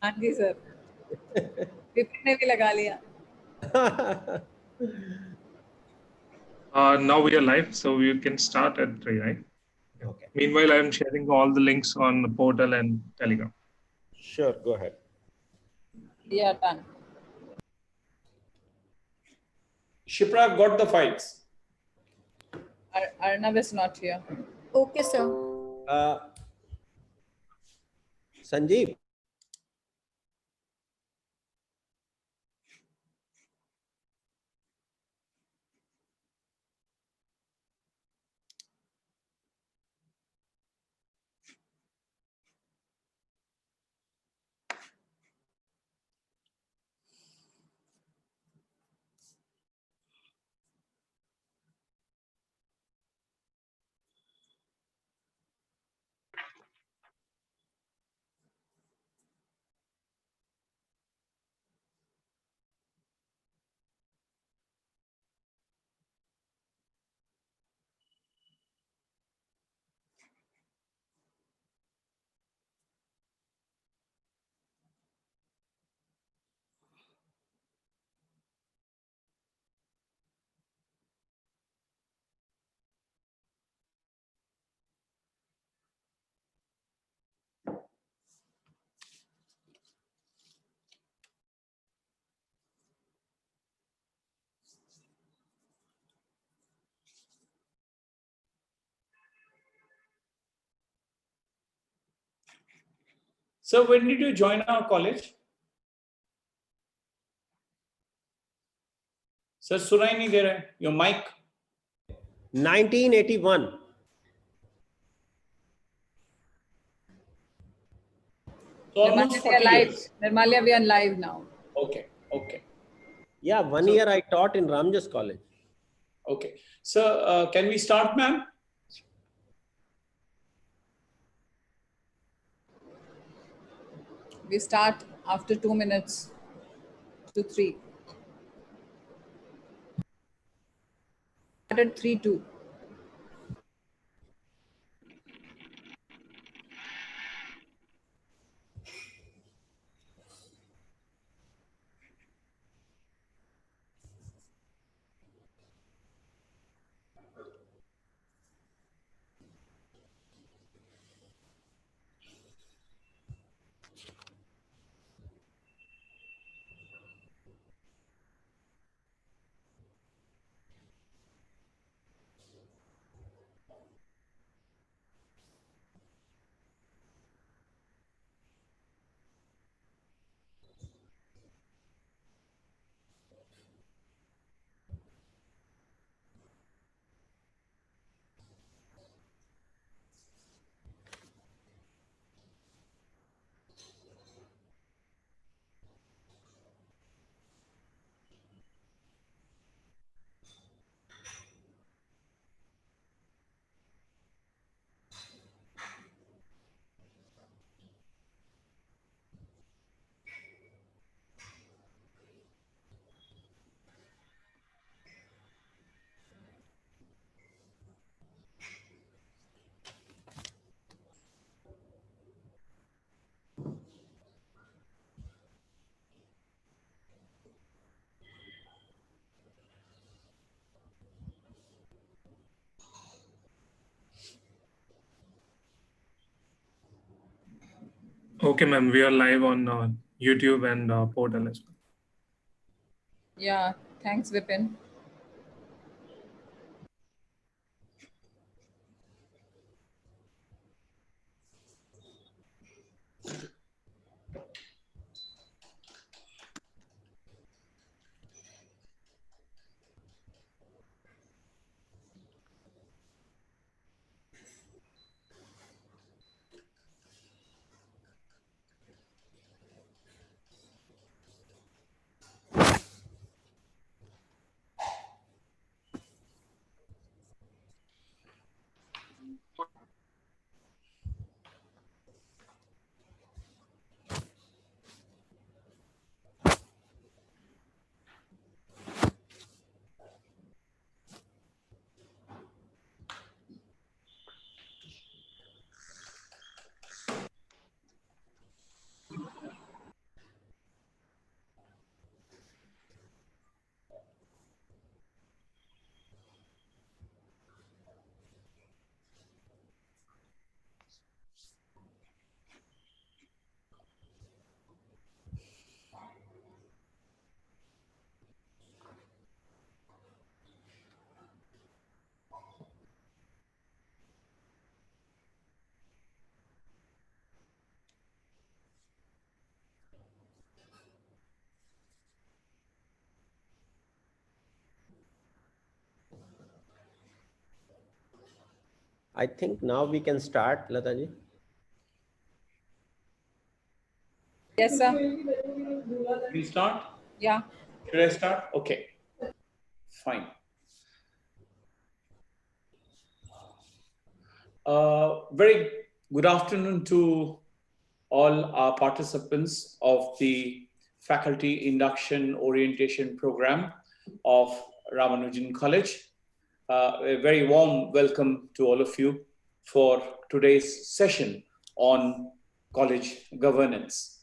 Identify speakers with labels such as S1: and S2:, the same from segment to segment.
S1: हाँ जी सर, विपिन ने भी लगा लिया।
S2: Now we are live, so we can start at 3, right?
S3: Okay.
S2: Meanwhile, I am sharing all the links on the portal and Telegram.
S3: Sure, go ahead.
S1: Yeah, done.
S4: Shipra got the files.
S1: Arnav is not here.
S5: Okay, sir.
S3: Sanjeev.
S4: So when did you join our college? Sir, सुनाई नहीं दे रहा है. Your mic.
S3: 1981.
S4: So almost 40 years.
S1: Nirmalia, we are live now.
S4: Okay, okay,
S3: Yeah, 1 year I taught in Ramjas College.
S4: okay. So can we start, ma'am?
S1: We start after 2 minutes to 3. Started 3-2.
S2: Okay, ma'am, we are live on YouTube and portal as well.
S1: Yeah, thanks, Vipin.
S3: I think now we can start, Lataji.
S1: Yes, sir.
S4: We start?
S1: Yeah.
S4: Should I start? Okay, fine. Very good afternoon to all our participants of the Faculty Induction Orientation Program of Ramanujan College. A very warm welcome to all of you for today's session on college governance.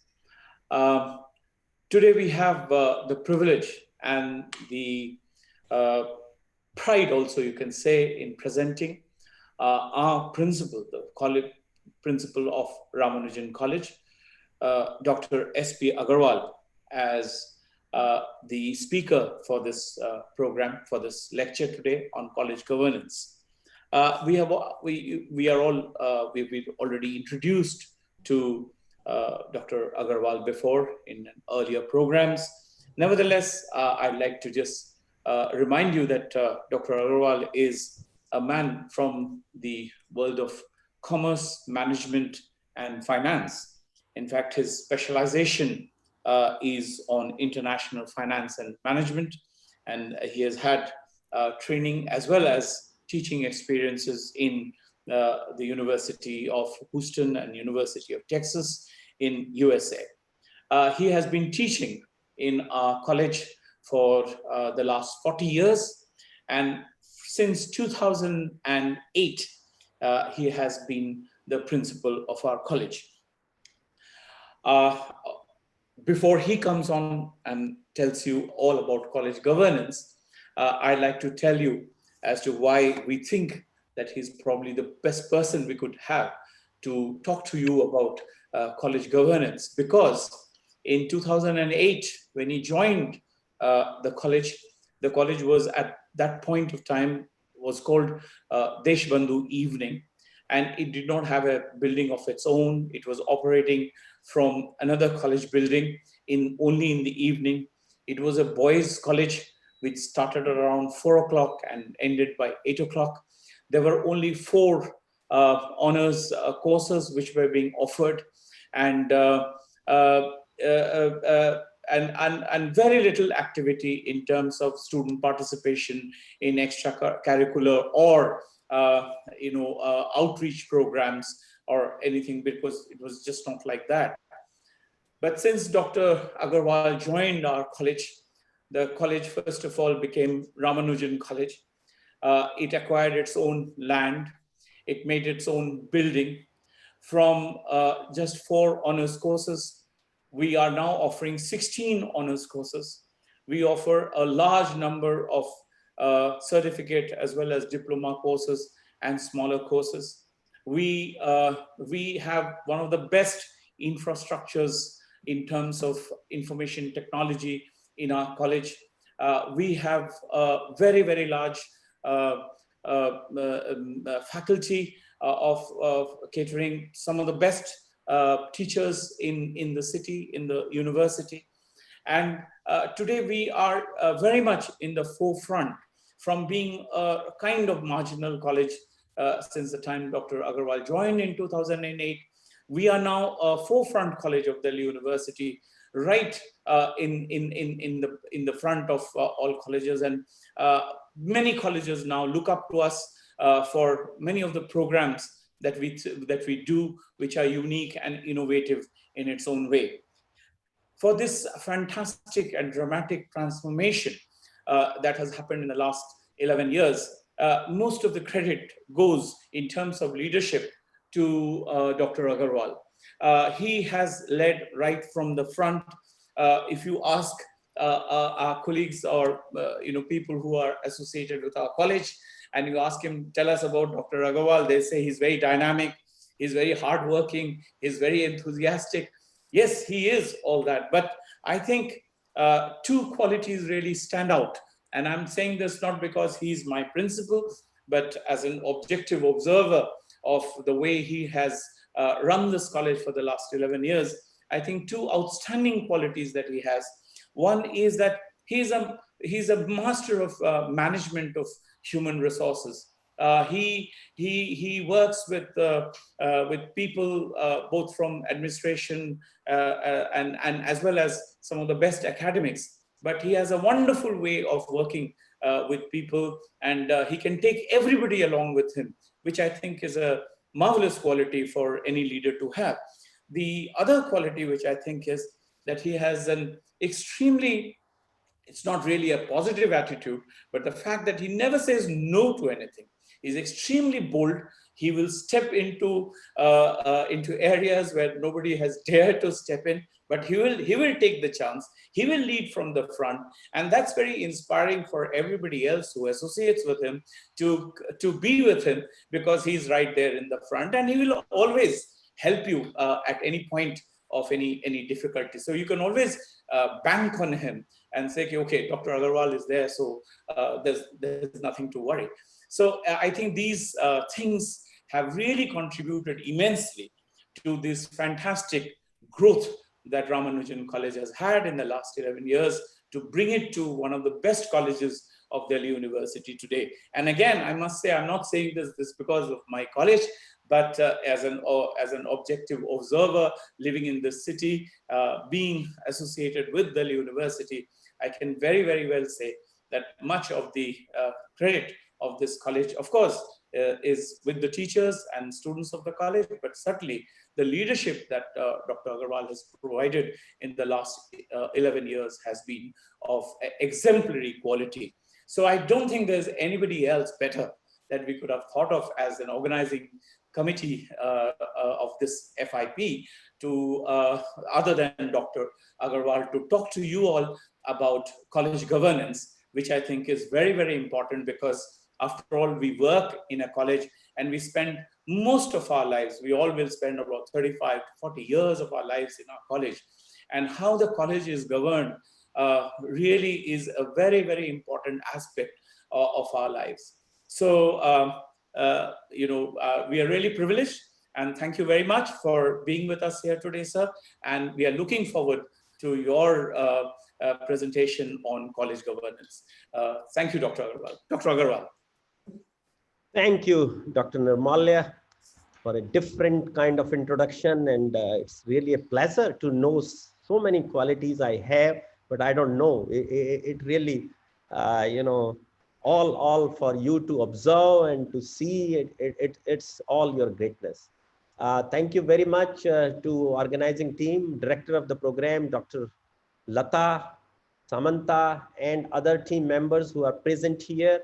S4: Today we have the privilege and the pride also, you can say, in presenting our principal, the college principal of Ramanujan College, Dr. S.P. Agarwal, as the speaker for this program, for this lecture today on college governance. We've already introduced to Dr. Agarwal before in earlier programs. Nevertheless, I'd like to just remind you that Dr. Agarwal is a man from the world of commerce, management, and finance. In fact, his specialization is on international finance and management, and he has had training as well as teaching experiences in the University of Houston and University of Texas in USA. He has been teaching in our college for the last 40 years, and since 2008, he has been the principal of our college. Before he comes on and tells you all about college governance, I'd like to tell you as to why we think that he's probably the best person we could have to talk to you about college governance. Because in 2008, when he joined the college was at that point of time was called Deshbandhu Evening, and it did not have a building of its own. It was operating from another college building only in the evening. It was a boys' college which started around 4 o'clock and ended by 8 o'clock. There were only 4 honors courses which were being offered, and very little activity in terms of student participation in extracurricular or outreach programs or anything, because it was just not like that. But since Dr. Agarwal joined our college, the college first of all became Ramanujan College. It acquired its own land. It made its own building. From just 4 honors courses, we are now offering 16 honors courses. We offer a large number of certificate as well as diploma courses and smaller courses. We have one of the best infrastructures in terms of information technology in our college. We have a very, very large faculty of catering some of the best teachers in the city, in the university. And today we are very much in the forefront from being a kind of marginal college since the time Dr. Agarwal joined in 2008. We are now a forefront college of Delhi University, right in the front of all colleges, and many colleges now look up to us for many of the programs that we do, which are unique and innovative in its own way. For this fantastic and dramatic transformation that has happened in the last 11 years, most of the credit goes in terms of leadership to Dr. Agarwal. He has led right from the front. If you ask our colleagues or people who are associated with our college, and you ask him, tell us about Dr. Agarwal, they say he's very dynamic, he's very hardworking, he's very enthusiastic. Yes, he is all that. But I think 2 qualities really stand out. And I'm saying this not because he's my principal, but as an objective observer of the way he has run this college for the last 11 years. I think 2 outstanding qualities that he has. One is that he's a master of management of human resources. He works with people both from administration and as well as some of the best academics. But he has a wonderful way of working with people, and he can take everybody along with him, which I think is a marvelous quality for any leader to have. The other quality which I think is that he has an extremely, it's not really a positive attitude, but the fact that he never says no to anything. He's extremely bold. He will step into areas where nobody has dared to step in, but he will take the chance. He will lead from the front, and that's very inspiring for everybody else who associates with him to be with him, because he's right there in the front, and he will always help you at any point of any difficulty. So you can always bank on him and say, okay, Dr. Agarwal is there, so there's nothing to worry. So I think these things have really contributed immensely to this fantastic growth that Ramanujan College has had in the last 11 years to bring it to one of the best colleges of Delhi University today. And again, I must say, I'm not saying this because of my college, but as an objective observer living in this city, being associated with Delhi University, I can very, very well say that much of the credit of this college, of course, is with the teachers and students of the college, but certainly the leadership that Dr. Agarwal has provided in the last 11 years has been of exemplary quality. So I don't think there's anybody else better that we could have thought of as an organizing committee of this FIP to other than Dr. Agarwal to talk to you all about college governance, which I think is very, very important, because after all, we work in a college and we spend most of our lives, we all will spend about 35 to 40 years of our lives in our college. And how the college is governed really is a very, very important aspect of our lives. So, we are really privileged, and thank you very much for being with us here today, sir. And we are looking forward to your presentation on college governance. Thank you, Dr. Agarwal. Dr. Agarwal.
S3: Thank you, Dr. Nirmalya, for a different kind of introduction. And it's really a pleasure to know so many qualities I have, but I don't know. It really, all for you to observe and to see. It's all your greatness. Thank you very much to organizing team, director of the program, Dr. Lata, Samantha, and other team members who are present here.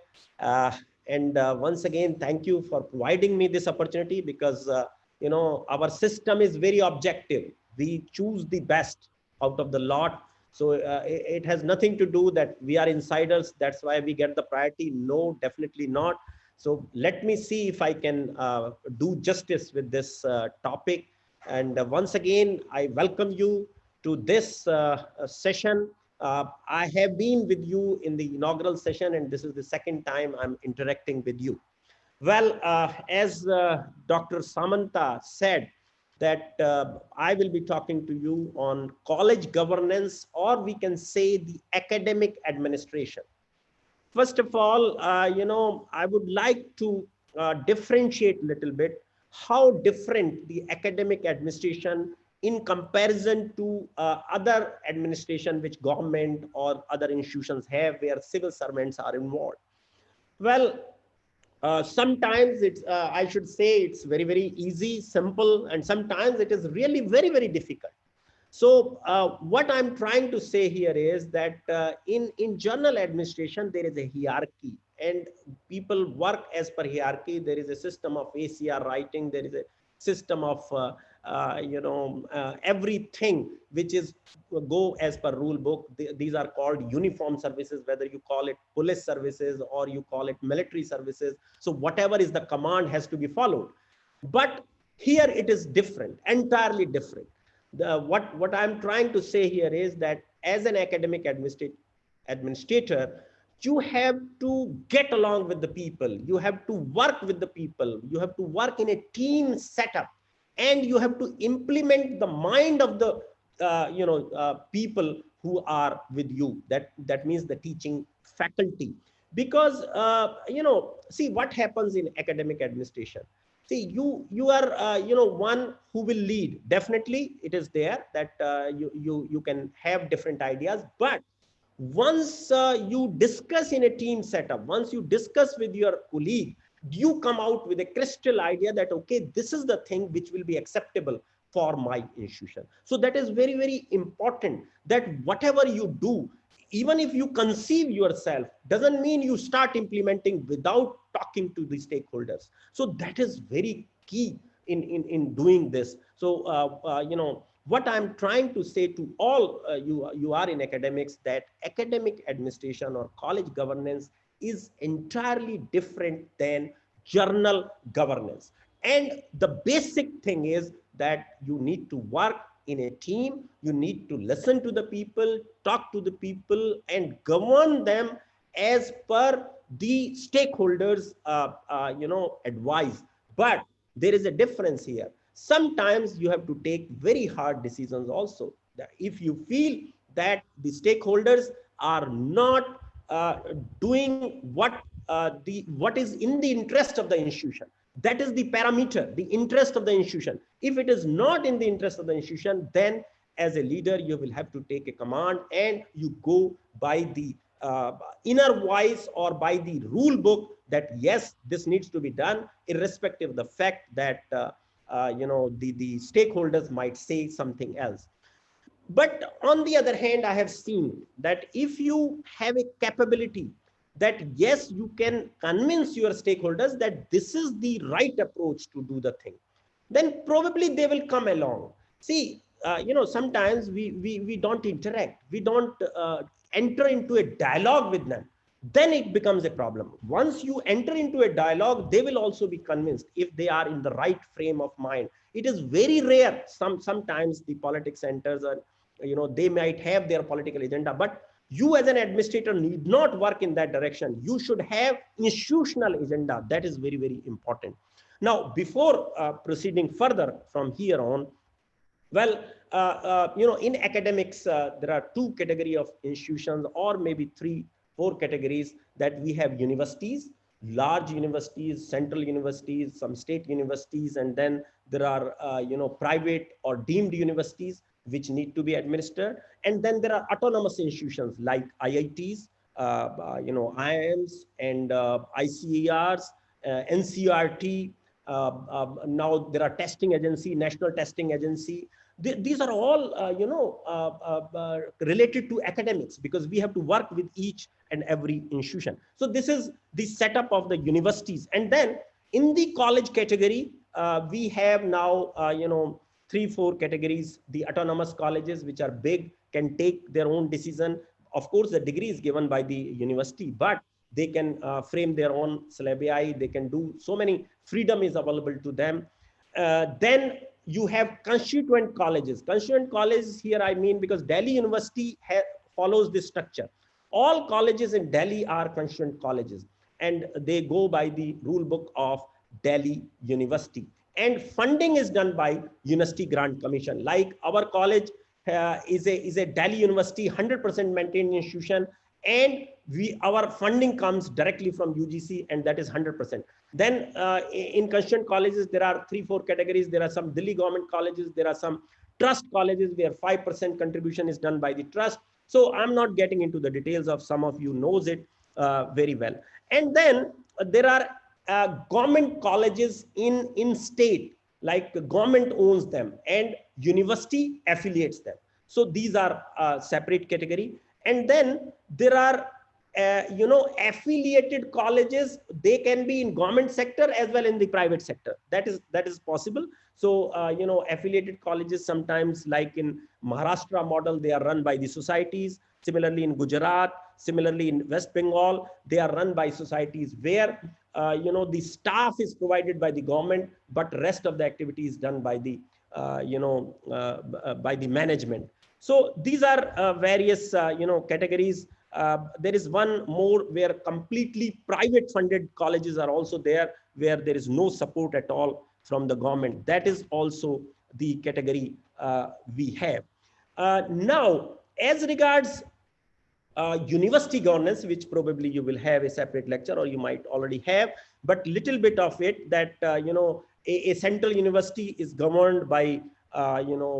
S3: And once again, thank you for providing me this opportunity, because, our system is very objective. We choose the best out of the lot. So it has nothing to do that we are insiders. That's why we get the priority. No, definitely not. So let me see if I can do justice with this topic. And once again, I welcome you to this session. I have been with you in the inaugural session, and this is the second time I'm interacting with you. Well, as Dr. Samantha said, that I will be talking to you on college governance, or we can say the academic administration. First of all, I would like to differentiate a little bit how different the academic administration in comparison to other administration which government or other institutions have, where civil servants are involved. Well, sometimes it's, I should say, it's very, very easy, simple, and sometimes it is really very, very difficult. So what I'm trying to say here is that in general administration, there is a hierarchy, and people work as per hierarchy. There is a system of ACR writing. There is a system of everything which is go as per rule book. These are called uniform services, whether you call it police services or you call it military services. So whatever is the command has to be followed. But here it is different, entirely different. What I'm trying to say here is that as an academic administrator, you have to get along with the people. You have to work with the people. You have to work in a team setup, and you have to implement the mind of the people who are with you. That means the teaching faculty. because see what happens in academic administration. See, you are one who will lead. Definitely it is there that you can have different ideas, but once you discuss in a team setup, once you discuss with your colleague, you come out with a crystal idea that, okay, this is the thing which will be acceptable for my institution. So that is very, very important, that whatever you do, even if you conceive yourself, doesn't mean you start implementing without talking to the stakeholders. So that is very key in doing this. So, what I'm trying to say to all you are in academics, that academic administration or college governance is entirely different than journal governance. And the basic thing is that you need to work in a team, you need to listen to the people, talk to the people, and govern them as per the stakeholders advice. But there is a difference here. Sometimes you have to take very hard decisions also. If you feel that the stakeholders are not doing what is in the interest of the institution, that is the parameter, the interest of the institution. If it is not in the interest of the institution, then as a leader, you will have to take a command and you go by the inner voice or by the rule book that yes, this needs to be done, irrespective of the fact that the stakeholders might say something else. But on the other hand, I have seen that if you have a capability that yes, you can convince your stakeholders that this is the right approach to do the thing, then probably they will come along. See, sometimes we don't interact, we don't enter into a dialogue with them, then it becomes a problem. Once you enter into a dialogue, they will also be convinced if they are in the right frame of mind. It is very rare. Sometimes the politics centers are, they might have their political agenda, but you as an administrator need not work in that direction. You should have institutional agenda. That is very, very important. Now, before proceeding further from here on, well, in academics, there are two categories of institutions, or maybe 3-4 categories, that we have universities, large universities, central universities, some state universities, and then there are, private or deemed universities which need to be administered. And then there are autonomous institutions like IITs, IIMs and ICARs, NCRT. Now there are testing agency, national testing agency. These are all, related to academics, because we have to work with each and every institution. So this is the setup of the universities. And then in the college category, we have now, 3-4 categories. The autonomous colleges, which are big, can take their own decision. Of course, the degree is given by the university, but they can frame their own syllabi. They can do so many, freedom is available to them. Then you have constituent colleges. Constituent colleges here, I mean, because Delhi University follows this structure. All colleges in Delhi are constituent colleges, and they go by the rule book of Delhi University. And funding is done by University Grant Commission. Like our college is a Delhi University 100% maintained institution, and our funding comes directly from UGC, and that is 100%. Then in constituent colleges, there are 3-4 categories. There are some Delhi government colleges. There are some trust colleges where 5% contribution is done by the trust. So I'm not getting into the details of, some of you knows it very well. And then there are government colleges in state, like the government owns them and university affiliates them. So these are separate category. And then there are affiliated colleges. They can be in government sector as well in the private sector. That is possible. So affiliated colleges, sometimes like in Maharashtra model, they are run by the societies. Similarly in Gujarat, similarly in West Bengal, they are run by societies where the staff is provided by the government, but rest of the activity is done by the by the management. So these are various categories. There is one more where completely private funded colleges are also there, where there is no support at all from the government. That is also the category we have. Now, as regards university governance, which probably you will have a separate lecture or you might already have, but little bit of it that, a central university is governed by, the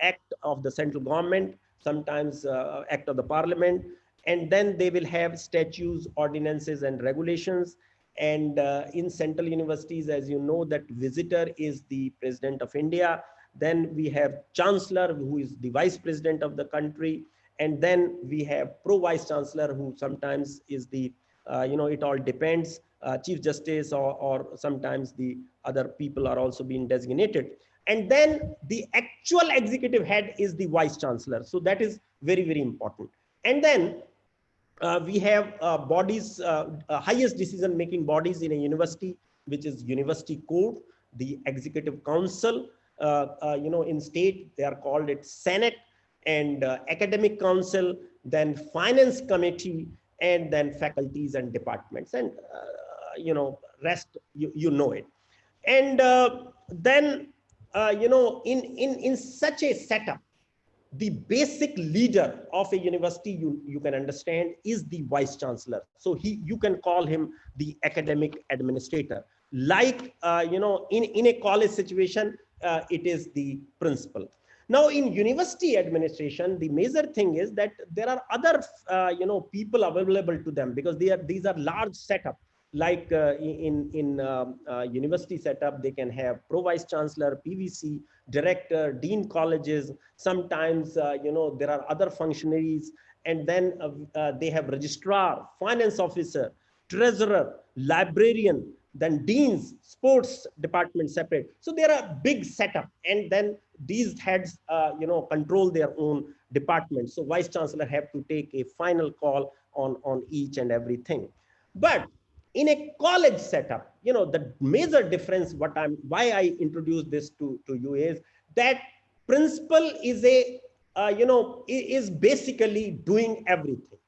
S3: act of the central government, sometimes act of the parliament, and then they will have statutes, ordinances, and regulations. And in central universities, as you know, that visitor is the president of India. Then we have chancellor, who is the vice president of the country. And then we have pro vice chancellor, who sometimes is the, it all depends, chief justice, or sometimes the other people are also being designated. And then the actual executive head is the vice chancellor. So that is very, very important. And then we have bodies, highest decision making bodies in a university, which is university code, the executive council, in state, they are called it Senate, and academic council, then finance committee, and then faculties and departments, and rest, you know it. And then in such a setup, the basic leader of a university, you can understand, is the vice chancellor. So you can call him the academic administrator. Like in a college situation, it is the principal. Now, in university administration, the major thing is that there are other people available to them, because these are large setup. Like in university setup, they can have pro vice chancellor, PVC, director, dean colleges. Sometimes there are other functionaries, and then they have registrar, finance officer, treasurer, librarian, then deans, sports department separate. So there are big setup, and then these heads control their own department. So vice chancellor have to take a final call on each and everything. But in a college setup, the major difference, why I introduced this to you, is that principal is is basically doing everything.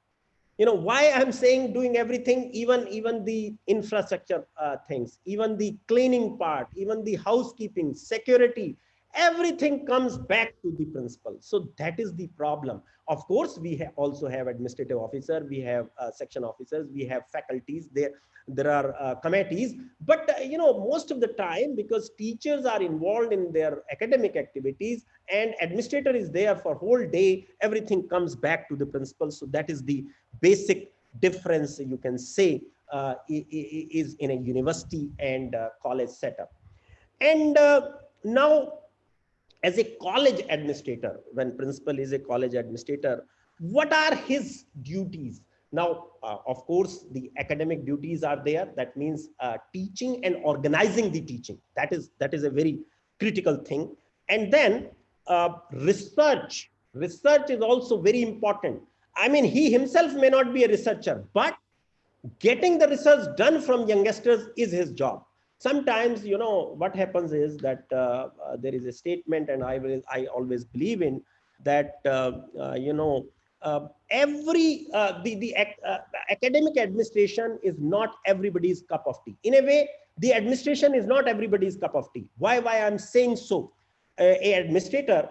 S3: Why I'm saying doing everything, even the infrastructure things, even the cleaning part, even the housekeeping, security, everything comes back to the principal. So that is the problem. Of course, we also have administrative officer, we have section officers, we have faculties, there are committees, but most of the time, because teachers are involved in their academic activities and administrator is there for whole day, everything comes back to the principal. So that is the basic difference, you can say, is in a university and college setup. And now, as a college administrator, when principal is a college administrator, what are his duties? Now, of course, the academic duties are there. That means teaching and organizing the teaching. That is a very critical thing. And then research is also very important. I mean, he himself may not be a researcher, but getting the research done from youngsters is his job. Sometimes, what happens is that there is a statement, and I always believe in that, academic administration is not everybody's cup of tea. In a way, the administration is not everybody's cup of tea. Why I'm saying so? A administrator,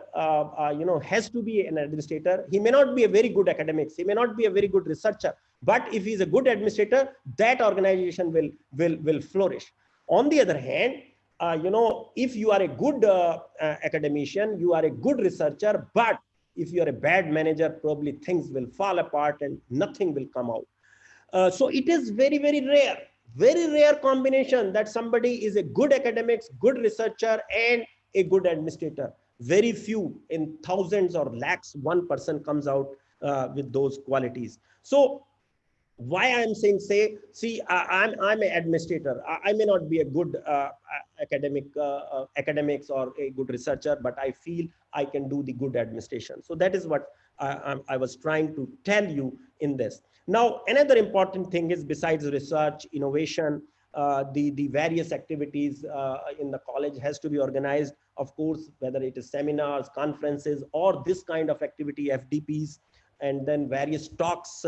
S3: has to be an administrator. He may not be a very good academics. He may not be a very good researcher. But if he's a good administrator, that organization will flourish. On the other hand, if you are a good academician, you are a good researcher, but if you are a bad manager, probably things will fall apart and nothing will come out. So it is very, very rare combination that somebody is a good academics, good researcher, and a good administrator. Very few, in thousands or lakhs, one person comes out with those qualities. So why I'm saying, I'm an administrator. I may not be a good academics or a good researcher, but I feel I can do the good administration. So that is what I was trying to tell you in this. Now, another important thing is, besides research, innovation, the various activities in the college has to be organized, of course, whether it is seminars, conferences, or this kind of activity, FDPs, and then various talks,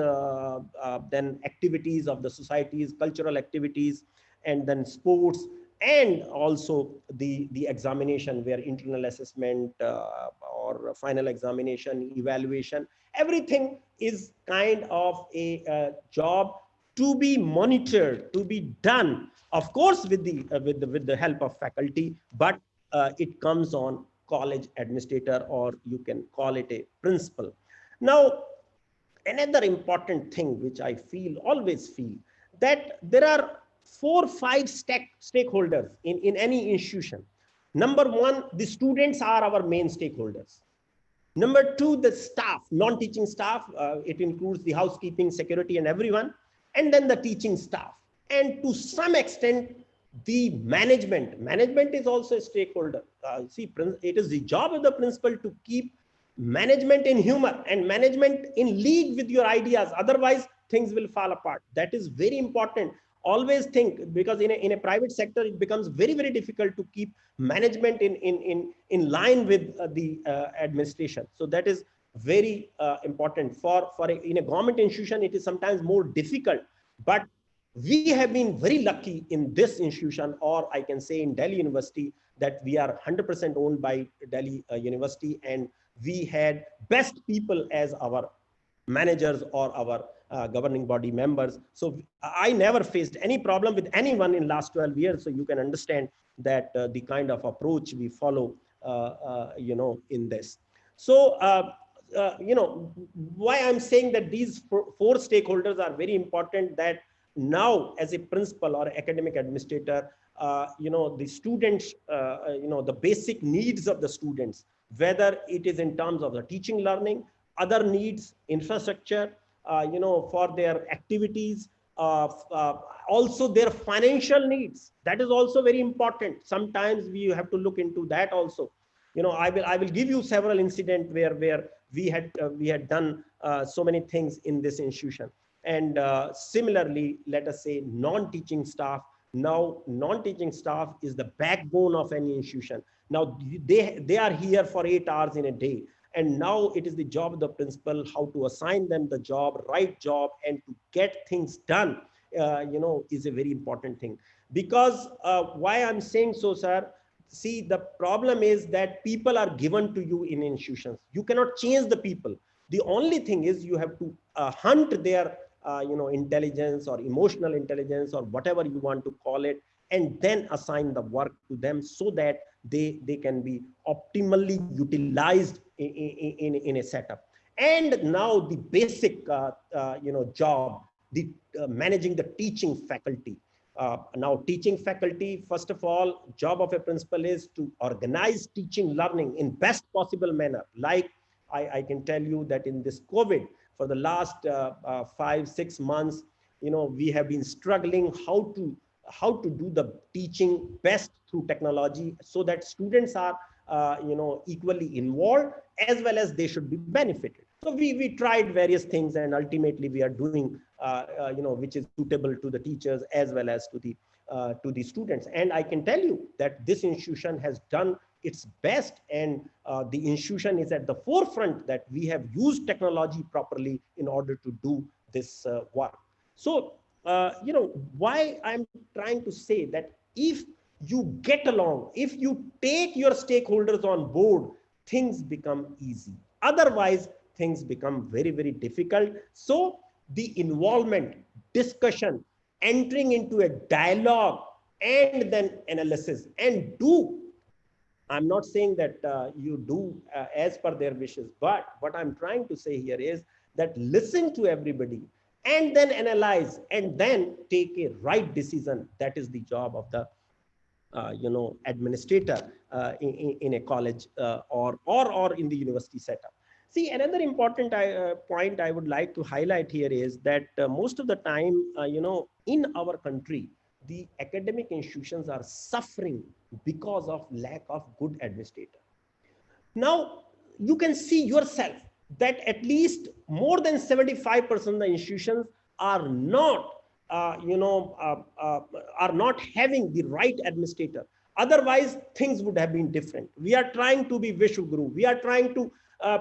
S3: then activities of the societies, cultural activities, and then sports, and also the examination where internal assessment or final examination, evaluation, everything is kind of a job to be monitored, to be done, of course, with the help of faculty, but it comes on college administrator, or you can call it a principal. Now, another important thing which I always feel, that there are 4 or 5 stakeholders in any institution. Number one, the students are our main stakeholders. Number two, the staff, non-teaching staff, it includes the housekeeping, security, and everyone, and then the teaching staff. And to some extent, the management is also a stakeholder. See, it is the job of the principal to keep management in humor and management in league with your ideas. Otherwise, things will fall apart. That is very important. Always think, because in a private sector, it becomes very, very difficult to keep management in line with the administration. So that is very important. In a government institution, it is sometimes more difficult, but we have been very lucky in this institution, or I can say in Delhi University, that we are 100% owned by Delhi University, and we had best people as our managers or our governing body members. So I never faced any problem with anyone in last 12 years. So you can understand that the kind of approach we follow, in this. So, why I'm saying that these four stakeholders are very important, that now as a principal or academic administrator, the students, the basic needs of the students, whether it is in terms of the teaching, learning, other needs, infrastructure, for their activities, also their financial needs. That is also very important. Sometimes we have to look into that also. I will give you several incidents where we had done so many things in this institution. And similarly, let us say non-teaching staff. Now, non-teaching staff is the backbone of any institution. Now, they are here for 8 hours in a day. And now it is the job of the principal how to assign them the job, right job, and to get things done, is a very important thing. Because why I'm saying so, sir, see, the problem is that people are given to you in institutions. You cannot change the people. The only thing is you have to hunt their intelligence or emotional intelligence or whatever you want to call it, and then assign the work to them so that they can be optimally utilized in a setup. And now the basic job, the managing the teaching faculty. Now teaching faculty, first of all, job of a principal is to organize teaching learning in best possible manner. Like I can tell you that in this COVID, for the last 5-6 months, we have been struggling how to do the teaching best through technology, so that students are equally involved as well as they should be benefited. So we tried various things, and ultimately we are doing which is suitable to the teachers as well as to the students. And I can tell you that this institution has done its best, and the institution is at the forefront that we have used technology properly in order to do this work. So why I'm trying to say that if you get along, if you take your stakeholders on board, things become easy. Otherwise, things become very, very difficult. So the involvement, discussion, entering into a dialogue, and then analysis, and I'm not saying that you do as per their wishes, but what I'm trying to say here is that listen to everybody and then analyze and then take a right decision. That is the job of the administrator in a college or in the university setup. See, another important point I would like to highlight here is that most of the time, in our country, the academic institutions are suffering because of lack of good administrator. Now, you can see yourself that at least more than 75% of the institutions are not having the right administrator. Otherwise, things would have been different. We are trying to be Vishwaguru. We are trying to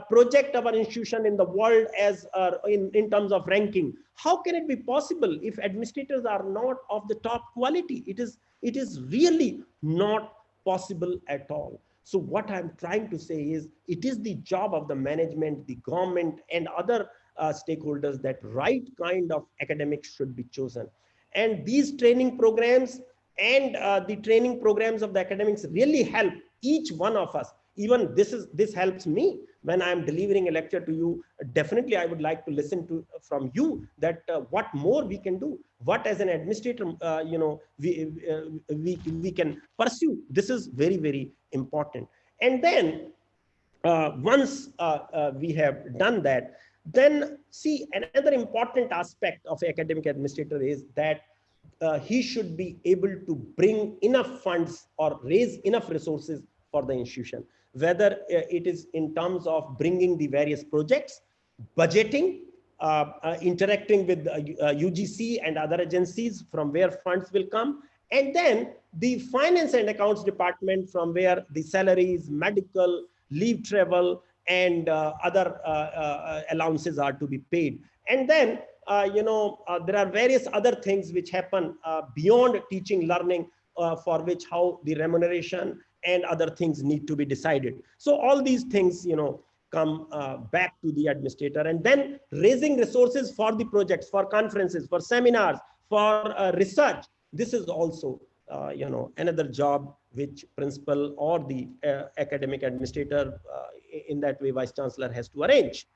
S3: project our institution in the world as in terms of ranking. How can it be possible if administrators are not of the top quality? It is really not possible at all. So what I'm trying to say is, it is the job of the management, the government, and other stakeholders that right kind of academics should be chosen. And these training programs and the training programs of the academics really help each one of us. Even this helps me when I'm delivering a lecture to you. Definitely I would like to listen to from you that what more we can do, what as an administrator we can pursue. This is very, very important. And then once we have done that, then see, another important aspect of academic administrator is that he should be able to bring enough funds or raise enough resources for the institution, whether it is in terms of bringing the various projects, budgeting, interacting with UGC and other agencies from where funds will come, and then the finance and accounts department from where the salaries, medical, leave travel, and other allowances are to be paid. And then there are various other things which happen beyond teaching, learning, for which how the remuneration and other things need to be decided. So all these things, come back to the administrator, and then raising resources for the projects, for conferences, for seminars, for research. This is also, another job which principal or the academic administrator, in that way, vice chancellor, has to arrange.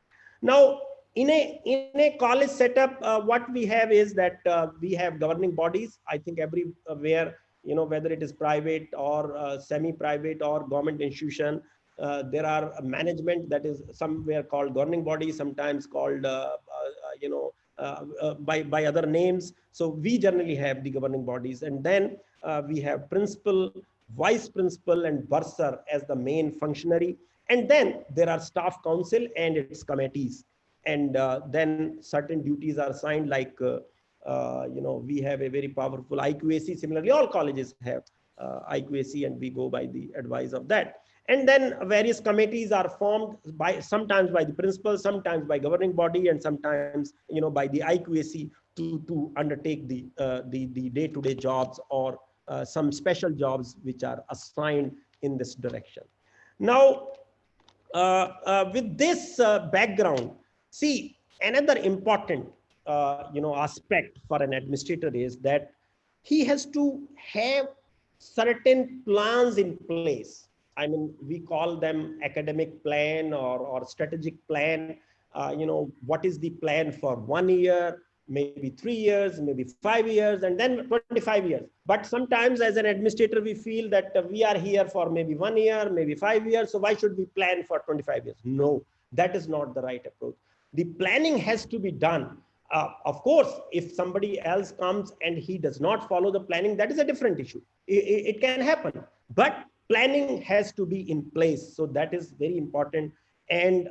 S3: Now, in a college setup, what we have is that we have governing bodies. I think everywhere, whether it is private or semi-private or government institution, there are a management that is somewhere called governing body, sometimes called by other names. So we generally have the governing bodies, and then we have principal, vice principal, and bursar as the main functionary, and then there are staff council and its committees. And then certain duties are assigned, like we have a very powerful IQAC. Similarly, all colleges have IQAC, and we go by the advice of that. And then various committees are formed sometimes by the principal, sometimes by governing body, and sometimes by the IQAC to undertake the day-to-day jobs or some special jobs which are assigned in this direction. Now, with this background, see, another important aspect for an administrator is that he has to have certain plans in place. I mean, we call them academic plan or strategic plan. What is the plan for 1 year, maybe 3 years, maybe 5 years, and then 25 years. But sometimes as an administrator, we feel that we are here for maybe 1 year, maybe 5 years. So why should we plan for 25 years? No, that is not the right approach. The planning has to be done. Of course, if somebody else comes and he does not follow the planning, that is a different issue. It can happen, but planning has to be in place. So that is very important. And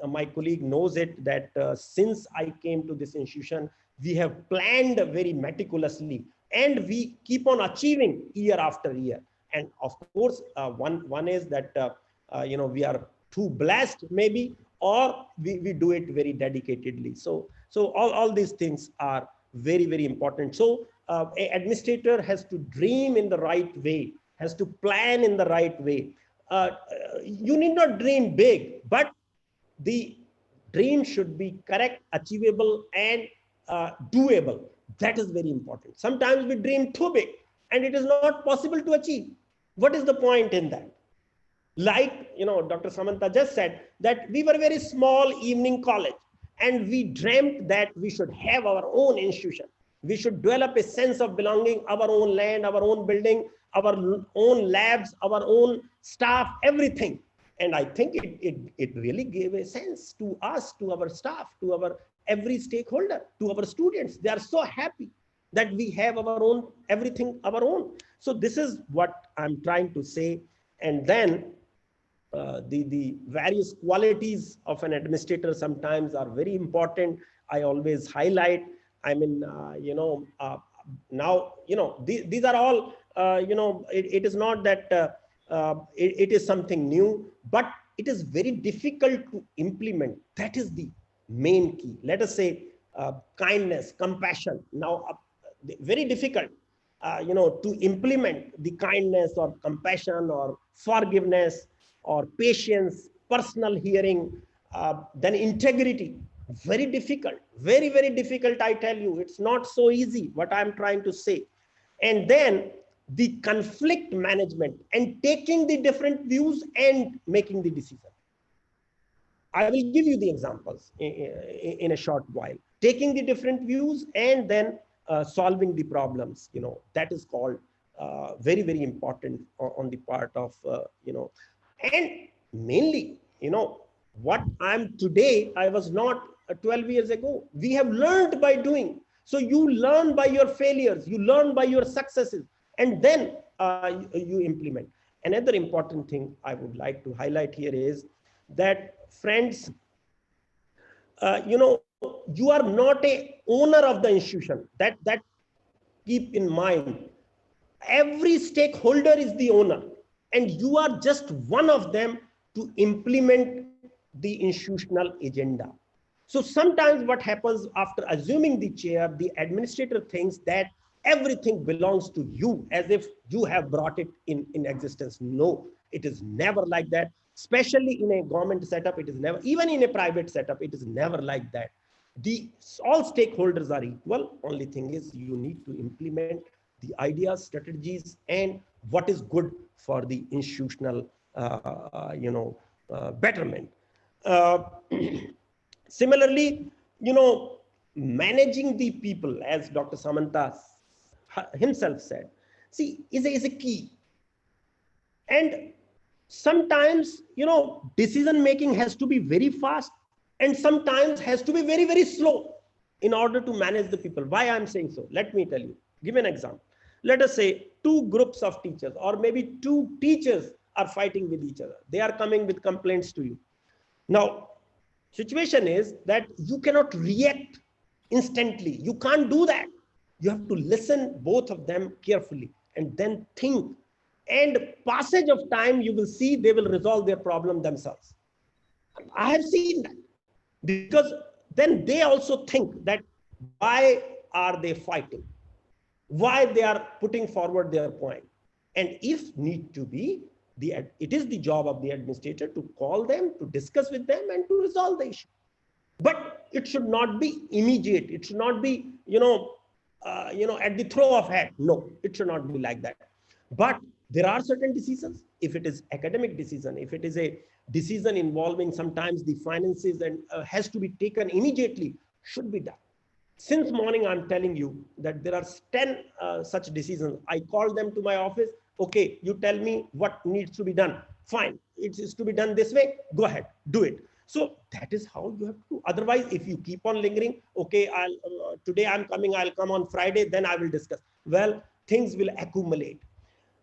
S3: my colleague knows it that since I came to this institution, we have planned very meticulously, and we keep on achieving year after year. And of course, one is that we are too blessed, maybe, or we do it very dedicatedly. So all these things are very, very important. So an administrator has to dream in the right way, has to plan in the right way. You need not dream big, but the dream should be correct, achievable, and doable. That is very important. Sometimes we dream too big and it is not possible to achieve. What is the point in that? Like, Dr. Samantha just said that we were a very small evening college, and we dreamt that we should have our own institution. We should develop a sense of belonging, our own land, our own building, our own labs, our own staff, everything. And I think it really gave a sense to us, to our staff, to our every stakeholder, to our students. They are so happy that we have our own, everything our own. So this is what I'm trying to say. And then the various qualities of an administrator sometimes are very important. I always highlight, I mean, now, these are all, it is not that it is something new, but it is very difficult to implement. That is the main key. Let us say kindness, compassion. Now, very difficult, to implement the kindness or compassion or forgiveness or patience, personal hearing, then integrity. Very difficult, very, very difficult. I tell you, it's not so easy what I'm trying to say. And then the conflict management and taking the different views and making the decision. I will give you the examples in a short while. Taking the different views and then solving the problems, that is called very, very important on the part of, and mainly, what I'm today, I was not 12 years ago. We have learned by doing. So you learn by your failures, you learn by your successes, and then you implement. Another important thing I would like to highlight here is that, friends, you are not a owner of the institution. That keep in mind. Every stakeholder is the owner, and you are just one of them to implement the institutional agenda. So sometimes what happens after assuming the chair, the administrator thinks that everything belongs to you, as if you have brought it in existence. No, it is never like that. Especially in a government setup, it is never, even in a private setup, it is never like that. All stakeholders are equal. Only thing is you need to implement the ideas, strategies, and what is good for the institutional, betterment. Similarly, managing the people, as Dr. Samanta himself said, see, is a key. And sometimes, decision making has to be very fast, and sometimes has to be very, very slow in order to manage the people. Why I'm saying so? Let me tell you. Give an example. Let us say two groups of teachers, or maybe two teachers are fighting with each other. They are coming with complaints to you. Now, situation is that you cannot react instantly. You can't do that. You have to listen both of them carefully and then think. And passage of time, you will see they will resolve their problem themselves. I have seen that, because then they also think that why are they fighting? Why they are putting forward their point? And if need to be, it is the job of the administrator to call them, to discuss with them, and to resolve the issue. But it should not be immediate. It should not be, at the throw of hat. No, it should not be like that. But there are certain decisions. If it is academic decision, if it is a decision involving sometimes the finances and has to be taken immediately, should be done. Since morning, I'm telling you that there are 10 such decisions. I called them to my office. Okay, you tell me what needs to be done. Fine, it is to be done this way. Go ahead, do it. So that is how you have to do. Otherwise, if you keep on lingering, okay, today I'm coming, I'll come on Friday, then I will discuss. Well, things will accumulate.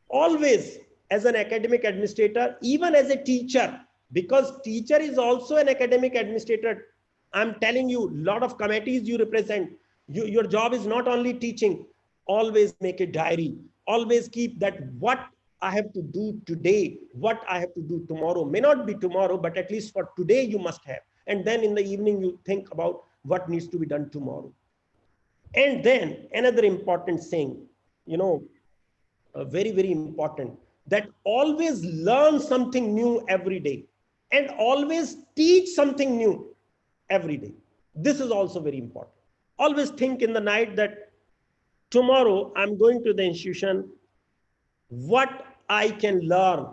S3: Always, as an academic administrator, even as a teacher, because teacher is also an academic administrator. I'm telling you, a lot of committees you represent. Your job is not only teaching. Always make a diary. Always keep that what I have to do today, what I have to do tomorrow. May not be tomorrow, but at least for today you must have. And then in the evening, you think about what needs to be done tomorrow. And then another important thing, very, very important, that always learn something new every day and always teach something new every day. This is also very important. Always think in the night that tomorrow I'm going to the institution, what I can learn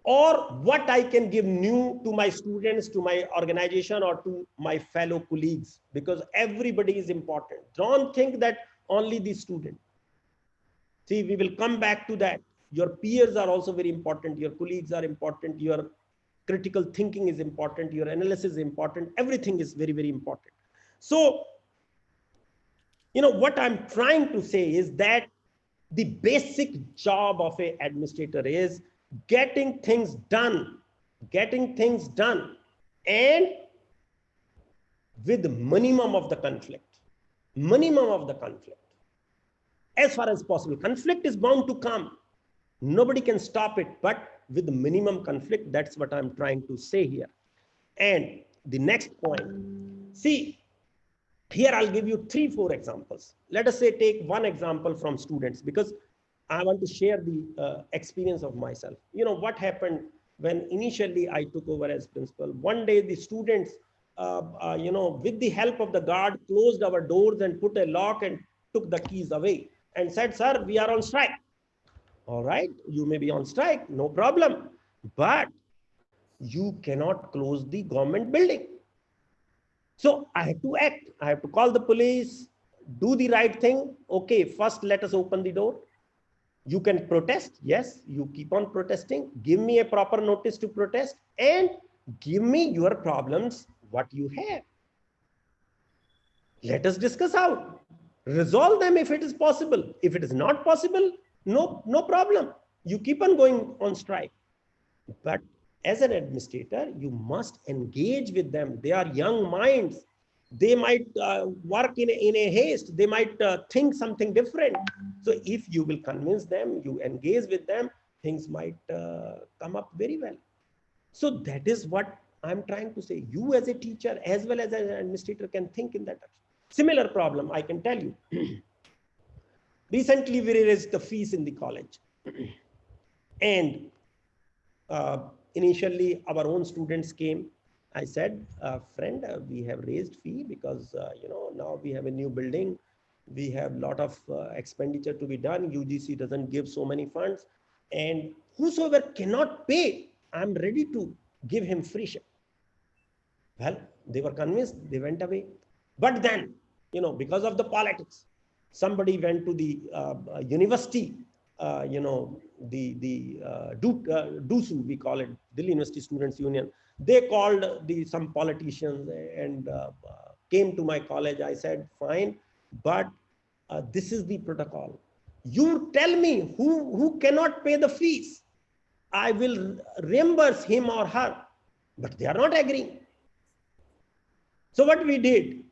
S3: or what I can give new to my students, to my organization, or to my fellow colleagues, because everybody is important. Don't think that only the student. See, we will come back to that. Your peers are also very important. Your colleagues are important. Your critical thinking is important. Your analysis is important. Everything is very, very important. So, what I'm trying to say is that the basic job of an administrator is getting things done, and with minimum of the conflict, as far as possible. Conflict is bound to come. Nobody can stop it, but with minimum conflict. That's what I'm trying to say here. And the next point, see, here I'll give you 3-4 examples. Let us say take one example from students, because I want to share the experience of myself. You know what happened when initially I took over as principal. One day the students, with the help of the guard, closed our doors and put a lock and took the keys away and said, "Sir, we are on strike." All right, you may be on strike, no problem, but you cannot close the government building. So I have to act. I have to call the police, do the right thing. Okay, first let us open the door. You can protest. Yes, you keep on protesting. Give me a proper notice to protest and give me your problems, what you have. Let us discuss out. Resolve them if it is possible. If it is not possible, no problem. You keep on going on strike. But as an administrator, you must engage with them. They are young minds. They might work in a haste. They might think something different. So if you will convince them, you engage with them, things might come up very well. So that is what I'm trying to say. You as a teacher, as well as an administrator, can think in that direction. Similar problem, I can tell you. Recently, we raised the fees in the college. And initially, our own students came. I said, friend, we have raised fee because, now we have a new building. We have a lot of expenditure to be done. UGC doesn't give so many funds. And whosoever cannot pay, I'm ready to give him free ship. Well, they were convinced, they went away. But then, because of the politics, somebody went to the university, DUSU, we call it, Delhi University Students Union. They called some politicians and came to my college. I said, fine, but this is the protocol. You tell me who cannot pay the fees. I will reimburse him or her, but they are not agreeing. So what we did,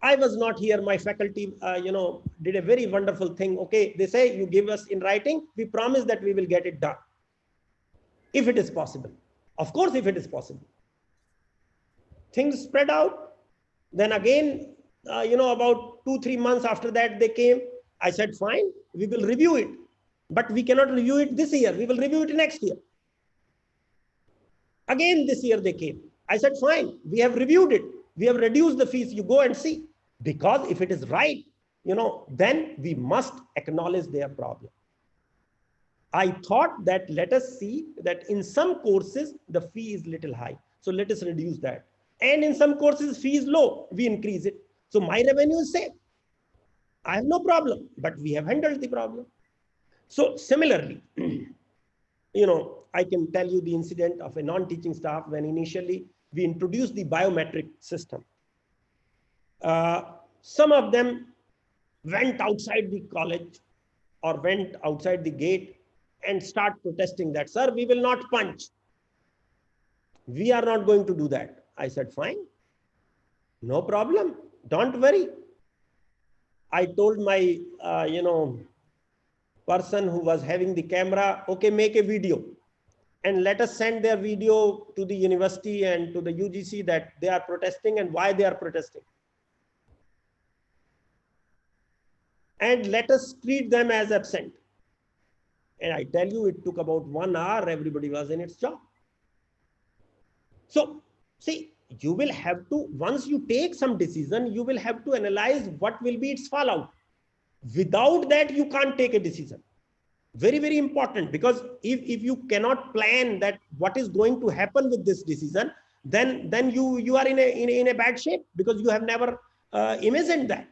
S3: I was not here. My faculty, did a very wonderful thing. Okay, they say, you give us in writing. We promise that we will get it done, if it is possible. Of course, if it is possible. Things spread out. Then again, about 2-3 months after that, they came. I said, fine, we will review it. But we cannot review it this year. We will review it next year. Again, this year they came. I said, fine, we have reviewed it. We have reduced the fees. You go and see. Because if it is right, then we must acknowledge their problem. I thought that let us see that in some courses, the fee is little high. So let us reduce that. And in some courses, fee is low. We increase it. So my revenue is safe. I have no problem, but we have handled the problem. So similarly, I can tell you the incident of a non-teaching staff when initially we introduced the biometric system. Some of them went outside the college or went outside the gate and start protesting that, sir, we will not punch. We are not going to do that. I said, fine, no problem. Don't worry. I told my, person who was having the camera, okay, make a video and let us send their video to the university and to the UGC that they are protesting and why they are protesting. And let us treat them as absent. And I tell you, it took about 1 hour. Everybody was in its job. So, see, you will have to, once you take some decision, you will have to analyze what will be its fallout. Without that, you can't take a decision. Very, very important, because if you cannot plan that what is going to happen with this decision, then you are in a bad shape, because you have never imagined that.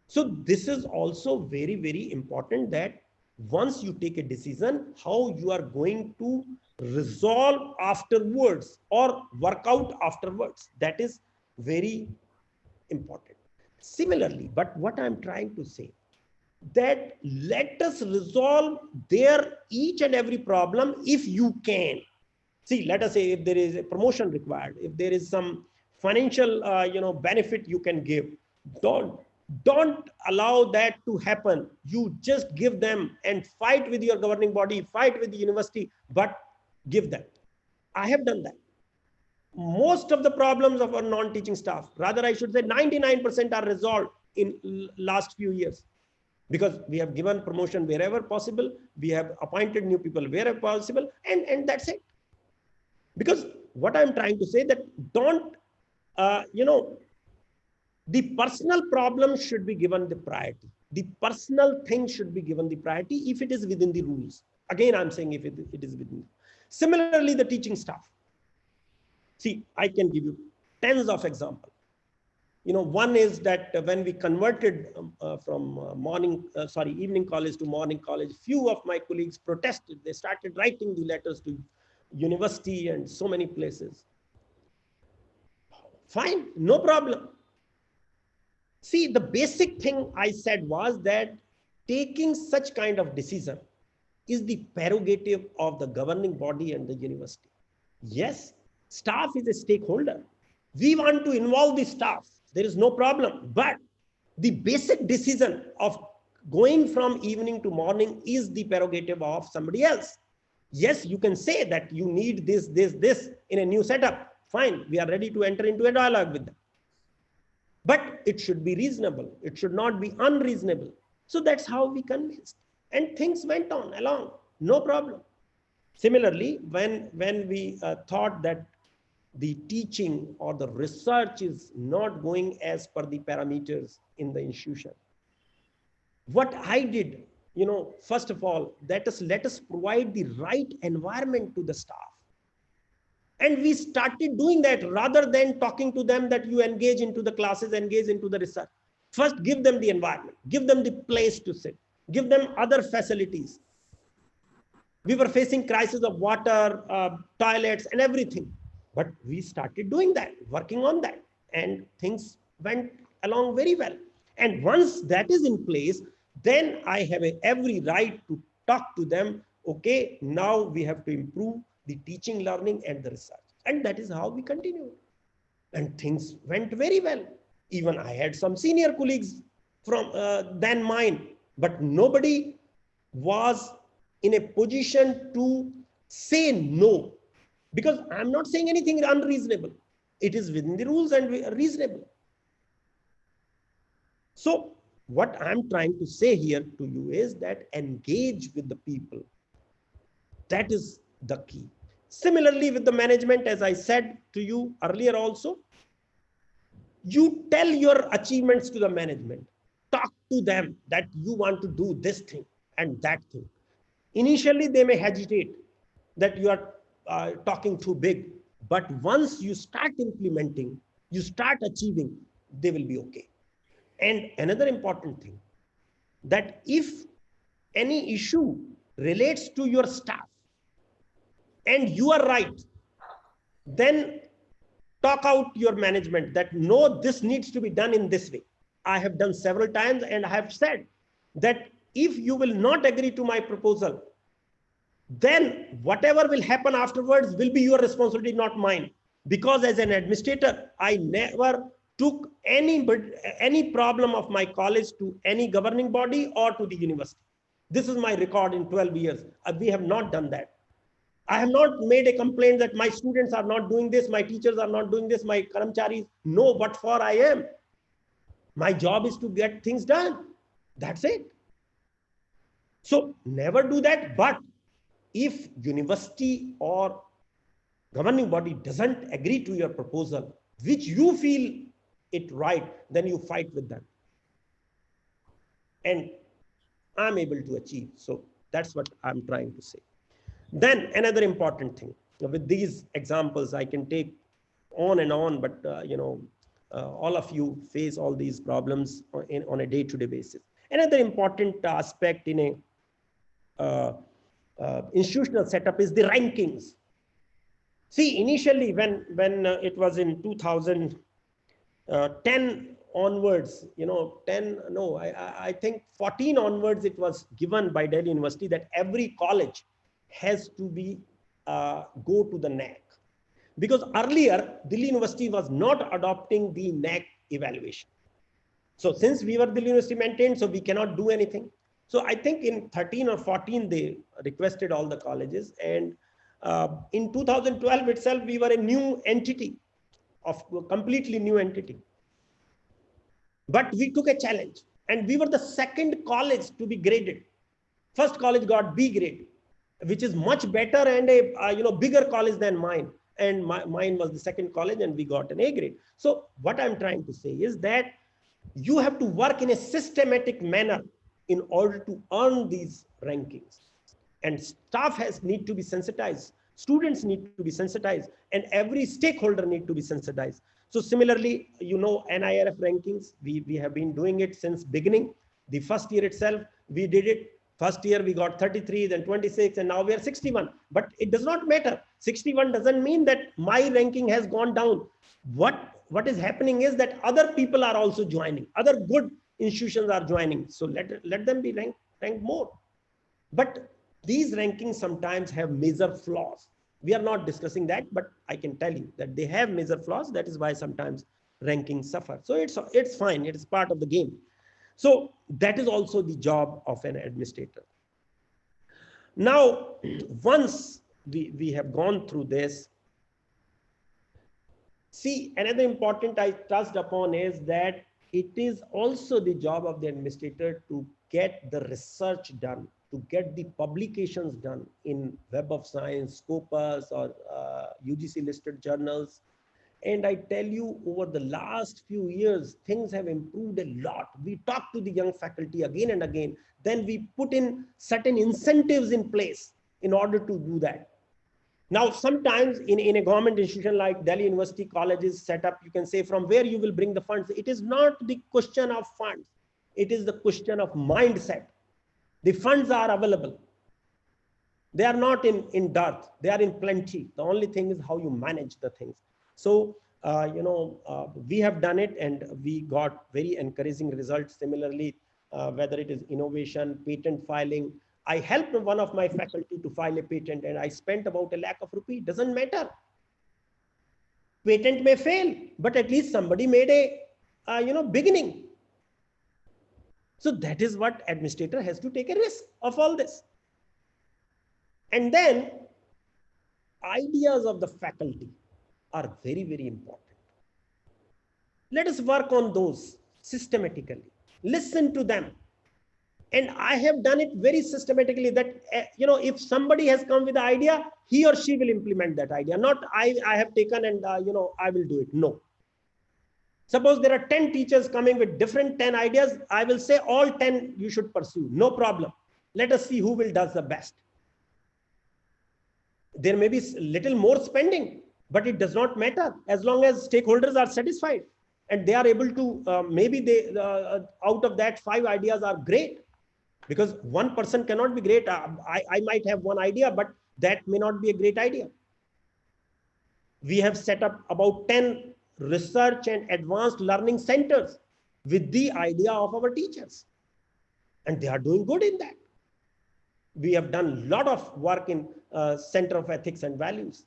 S3: So this is also very, very important, that once you take a decision, how you are going to resolve afterwards or work out afterwards. That is very important. Similarly, but what I'm trying to say, that let us resolve each and every problem if you can. See, let us say if there is a promotion required, if there is some financial benefit you can give, don't Don't allow that to happen. You just give them and fight with your governing body, fight with the university, but give them. I have done that. Most of the problems of our non-teaching staff, rather I should say 99% are resolved in last few years, because we have given promotion wherever possible. We have appointed new people wherever possible, and that's it. Because what I'm trying to say that don't, the personal problem should be given the priority. The personal thing should be given the priority if it is within the rules. Again, I'm saying if it is within. Similarly, the teaching staff. See, I can give you tens of examples. One is that when we converted from evening college to morning college, few of my colleagues protested. They started writing the letters to university and so many places. Fine, no problem. See, the basic thing I said was that taking such kind of decision is the prerogative of the governing body and the university. Yes, staff is a stakeholder. We want to involve the staff. There is no problem. But the basic decision of going from evening to morning is the prerogative of somebody else. Yes, you can say that you need this in a new setup. Fine, we are ready to enter into a dialogue with them. But it should be reasonable. It should not be unreasonable. So that's how we convinced. And things went on along, no problem. Similarly, when we thought that the teaching or the research is not going as per the parameters in the institution, what I did, first of all, let us provide the right environment to the staff. And we started doing that rather than talking to them that you engage into the classes, engage into the research. First, give them the environment, give them the place to sit, give them other facilities. We were facing crisis of water, toilets and everything. But we started doing that, working on that, and things went along very well. And once that is in place, then I have every right to talk to them. Okay, now we have to improve the teaching, learning, and the research. And that is how we continued. And things went very well. Even I had some senior colleagues than mine, but nobody was in a position to say no. Because I'm not saying anything unreasonable. It is within the rules and reasonable. So what I'm trying to say here to you is that engage with the people. That is the key. Similarly, with the management, as I said to you earlier also, you tell your achievements to the management. Talk to them that you want to do this thing and that thing. Initially, they may hesitate that you are talking too big. But once you start implementing, you start achieving, they will be okay. And another important thing, that if any issue relates to your staff and you are right, then talk out your management that no, this needs to be done in this way. I have done several times and I have said that if you will not agree to my proposal, then whatever will happen afterwards will be your responsibility, not mine. Because as an administrator, I never took any problem of my college to any governing body or to the university. This is my record in 12 years. We have not done that. I have not made a complaint that my students are not doing this, my teachers are not doing this, my karamcharis. No, what for I am. My job is to get things done. That's it. So never do that. But if university or governing body doesn't agree to your proposal, which you feel it right, then you fight with them. And I'm able to achieve. So that's what I'm trying to say. Then another important thing, with these examples, I can take on and on, but all of you face all these problems on a day-to-day basis. Another important aspect in a institutional setup is the rankings. See, initially when it was in 2010 onwards, I think 14 onwards, it was given by Delhi University that every college has to be go to the NAC. Because earlier, Delhi University was not adopting the NAC evaluation. So since we were the university maintained, so we cannot do anything. So I think in 13 or 14, they requested all the colleges. And in 2012 itself, we were a new entity, of a completely new entity. But we took a challenge, and we were the second college to be graded. First college got B grade, which is much better and a bigger college than mine. And mine was the second college, and we got an A grade. So what I'm trying to say is that you have to work in a systematic manner in order to earn these rankings. And staff need to be sensitized, students need to be sensitized, and every stakeholder need to be sensitized. So similarly, NIRF rankings, we have been doing it since beginning. The first year itself, we did it. First year we got 33, then 26, and now we are 61. But it does not matter. 61 doesn't mean that my ranking has gone down. What is happening is that other people are also joining. Other good institutions are joining. So let them be ranked more. But these rankings sometimes have major flaws. We are not discussing that, but I can tell you that they have major flaws. That is why sometimes rankings suffer. So it's fine. It is part of the game. So that is also the job of an administrator. Now, once we have gone through this, see, another important I touched upon is that it is also the job of the administrator to get the research done, to get the publications done in Web of Science, Scopus, or UGC listed journals. And I tell you, over the last few years, things have improved a lot. We talk to the young faculty again and again. Then we put in certain incentives in place in order to do that. Now, sometimes in a government institution like Delhi University colleges set up, you can say from where you will bring the funds. It is not the question of funds. It is the question of mindset. The funds are available. They are not in dearth. They are in plenty. The only thing is how you manage the things. So, we have done it, and we got very encouraging results. Similarly, whether it is innovation, patent filing, I helped one of my faculty to file a patent, and I spent about ₹1 lakh. Doesn't matter. Patent may fail, but at least somebody made a beginning. So that is what administrator has to take a risk of all this. And then ideas of the faculty are very, very important. Let us work on those systematically. Listen to them. And I have done it very systematically that, if somebody has come with an idea, he or she will implement that idea. Not I have taken and, I will do it. No. Suppose there are 10 teachers coming with different 10 ideas. I will say all 10 you should pursue. No problem. Let us see who will does the best. There may be a little more spending, but it does not matter as long as stakeholders are satisfied and they are able to, maybe out of that 5 ideas are great, because one person cannot be great. I might have one idea, but that may not be a great idea. We have set up about 10 research and advanced learning centers with the idea of our teachers, and they are doing good in that. We have done a lot of work in Center of Ethics and Values.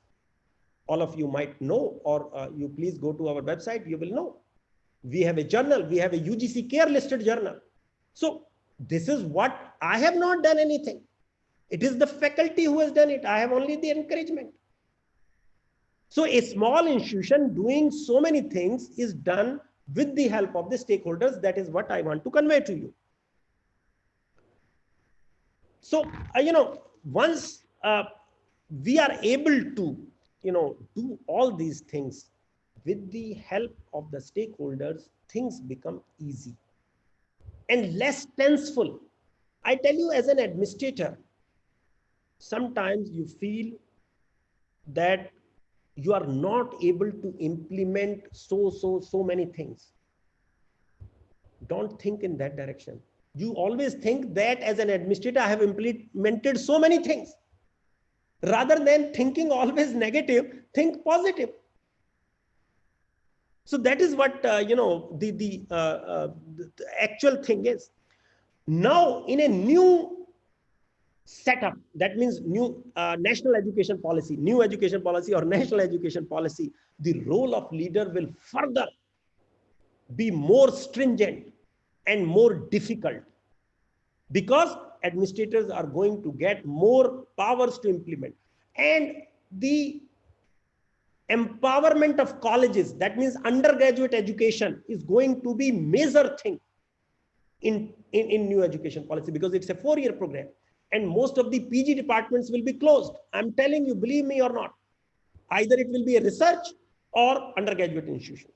S3: All of you might know, or you please go to our website, you will know. We have a journal, we have a UGC Care listed journal. So this is what I have not done anything. It is the faculty who has done it. I have only the encouragement. So a small institution doing so many things is done with the help of the stakeholders. That is what I want to convey to you. So, once we are able to, do all these things with the help of the stakeholders, things become easy and less tenseful. I tell you, as an administrator, sometimes you feel that you are not able to implement so many things. Don't think in that direction. You always think that as an administrator, I have implemented so many things. Rather than thinking always negative, think positive. So that is what, the actual thing is. Now, in a new setup, that means new national education policy, new education policy or national education policy, the role of leader will further be more stringent. and more difficult, because administrators are going to get more powers to implement. And the empowerment of colleges, that means undergraduate education, is going to be major thing in new education policy, because it's a 4-year program and most of the PG departments will be closed. I'm telling you, believe me or not, either it will be a research or undergraduate institutions.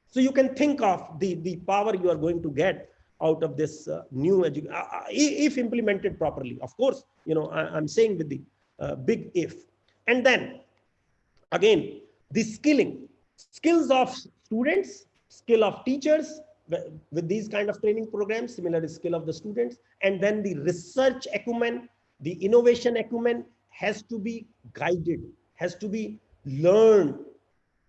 S3: So you can think of the power you are going to get out of this new education, if implemented properly. Of course, I'm saying with the big if. And then again, the skills of students, skill of teachers with these kind of training programs, similar skill of the students, and then the research acumen, the innovation acumen has to be guided, has to be learned,